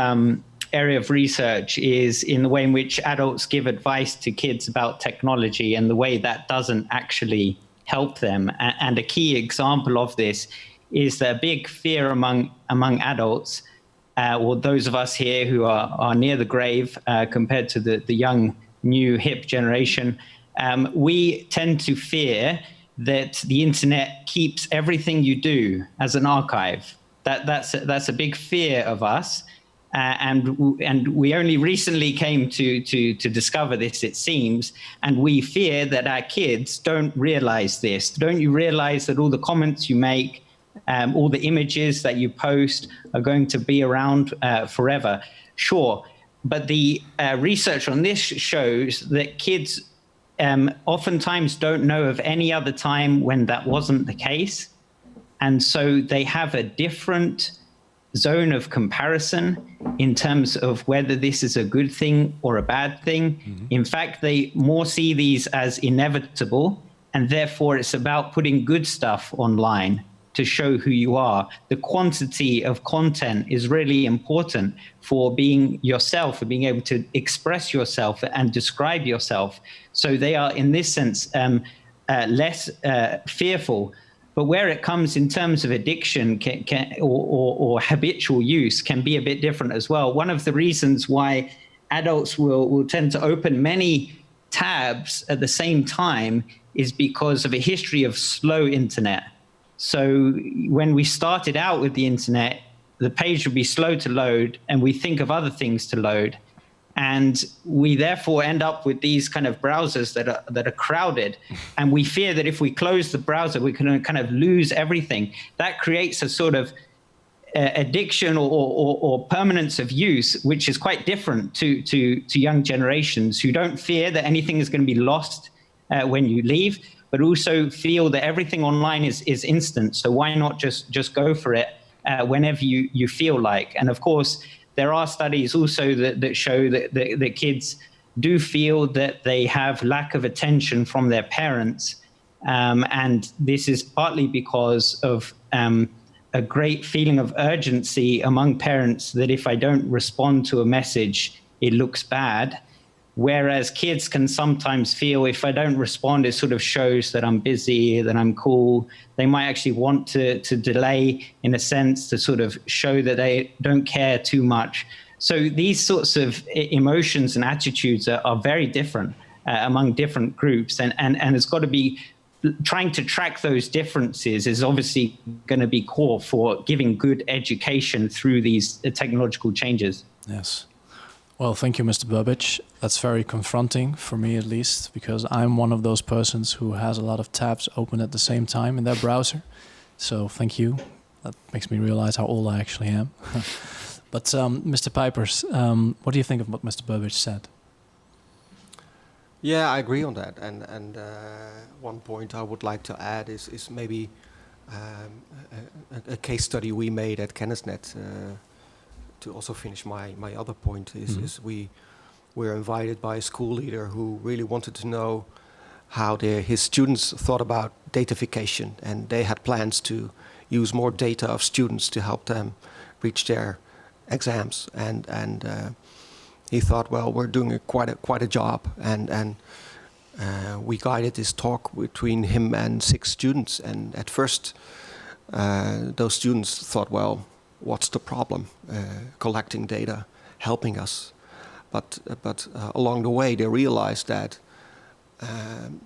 area of research is in the way in which adults give advice to kids about technology and the way that doesn't actually help them. And a key example of this is the big fear among adults, or those of us here who are near the grave compared to the young, new, hip generation. We tend to fear that the internet keeps everything you do as an archive. That's a big fear of us. And we only recently came to discover this, it seems, and we fear that our kids don't realize this. Don't you realize that all the comments you make, all the images that you post are going to be around forever? Sure, but the research on this shows that kids oftentimes don't know of any other time when that wasn't the case. And so they have a different zone of comparison in terms of whether this is a good thing or a bad thing. Mm-hmm. In fact, they more see these as inevitable, and therefore it's about putting good stuff online to show who you are. The quantity of content is really important for being yourself, for being able to express yourself and describe yourself. So they are, in this sense, less fearful. But where it comes in terms of addiction or habitual use can be a bit different as well. One of the reasons why adults will tend to open many tabs at the same time is because of a history of slow internet. So when we started out with the internet, the page would be slow to load and we think of other things to load. And we therefore end up with these kind of browsers that are crowded. And we fear that if we close the browser, we can kind of lose everything. That creates a sort of addiction or permanence of use, which is quite different to young generations who don't fear that anything is going to be lost when you leave, but also feel that everything online is instant. So why not just go for it whenever you feel like? And of course, there are studies also that show that kids do feel that they have lack of attention from their parents. And this is partly because of a great feeling of urgency among parents that if I don't respond to a message, it looks bad. Whereas kids can sometimes feel if I don't respond, it sort of shows that I'm busy, that I'm cool. They might actually want to delay in a sense to sort of show that they don't care too much. So these sorts of emotions and attitudes are very different among different groups. And it's got to be trying to track those differences is obviously going to be core for giving good education through these technological changes. Yes. Well, thank you, Mr. Burbidge. That's very confronting for me, at least, because I'm one of those persons who has a lot of tabs open at the same time in their browser. So thank you. That makes me realize how old I actually am. But Mr. Pijpers, what do you think of what Mr. Burbidge said? Yeah, I agree on that. And one point I would like to add is maybe a case study we made at Kennisnet. To also finish my other point is we were invited by a school leader who really wanted to know how his students thought about datafication, and they had plans to use more data of students to help them reach their exams. And he thought, well, we're doing quite a job, and we guided this talk between him and 6 students. And at first, those students thought, well, what's the problem? Collecting data, helping us, but along the way they realized that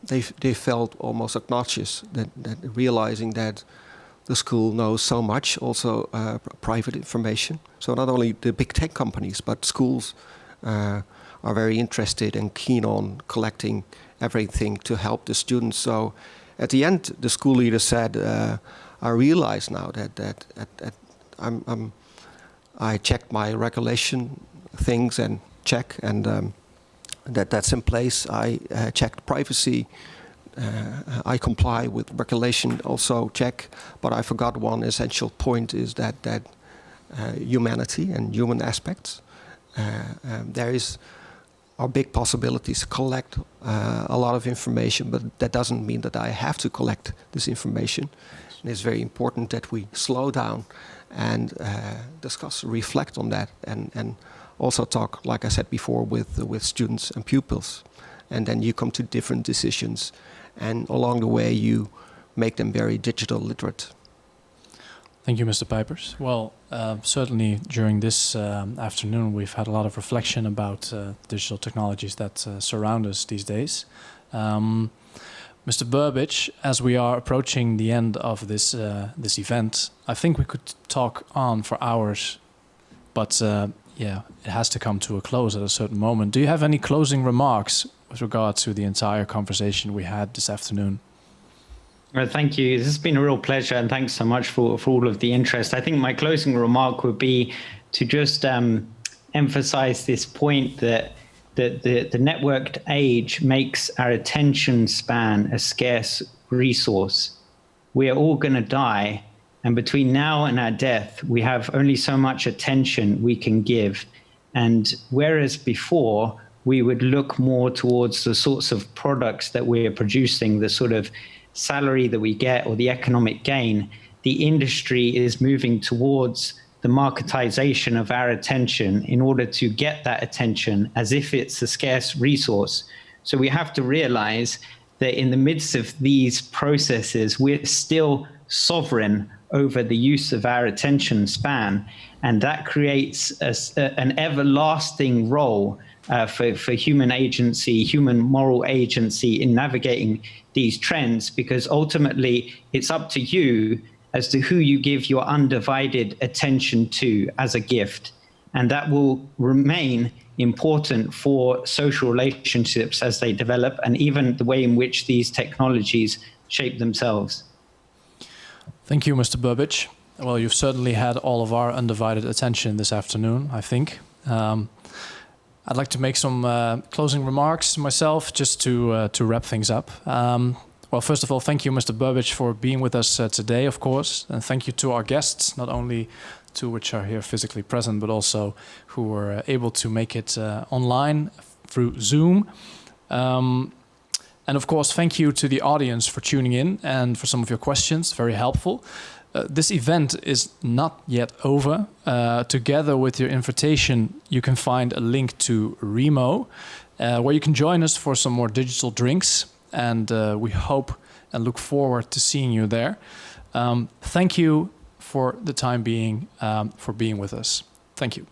they felt almost obnoxious, that realizing that the school knows so much, also private information. So not only the big tech companies, but schools are very interested and keen on collecting everything to help the students. So at the end, the school leader said, I realize now that I checked my regulation things and that's in place. I checked privacy. I comply with regulation, also check. But I forgot one essential point is that humanity and human aspects. There are big possibilities to collect a lot of information, but that doesn't mean that I have to collect this information. And it's very important that we slow down and discuss, reflect on that, and also talk, like I said before, with students and pupils. And then you come to different decisions, and along the way you make them very digital literate. Thank you, Mr. Pijpers. Well, certainly during this afternoon we've had a lot of reflection about digital technologies that surround us these days. Mr. Burbidge, as we are approaching the end of this event, I think we could talk on for hours, but yeah, it has to come to a close at a certain moment. Do you have any closing remarks with regard to the entire conversation we had this afternoon? Well, thank you. This has been a real pleasure, and thanks so much for all of the interest. I think my closing remark would be to just emphasize this point that the networked age makes our attention span a scarce resource. We are all going to die, and between now and our death, we have only so much attention we can give. And whereas before, we would look more towards the sorts of products that we're producing, the sort of salary that we get or the economic gain, the industry is moving towards the marketization of our attention in order to get that attention as if it's a scarce resource. So we have to realize that in the midst of these processes, we're still sovereign over the use of our attention span, and that creates an everlasting role for human agency, human moral agency in navigating these trends, because ultimately it's up to you as to who you give your undivided attention to as a gift. And that will remain important for social relationships as they develop, and even the way in which these technologies shape themselves. Thank you, Mr. Burbidge. Well, you've certainly had all of our undivided attention this afternoon, I think. I'd like to make some closing remarks myself, just to wrap things up. Well, first of all, thank you, Mr. Burbidge, for being with us today, of course. And thank you to our guests, not only to which are here physically present, but also who were able to make it online through Zoom. And of course, thank you to the audience for tuning in and for some of your questions, very helpful. This event is not yet over. Together with your invitation, you can find a link to Remo, where you can join us for some more digital drinks. And we hope and look forward to seeing you there. Thank you for the time being, for being with us. Thank you.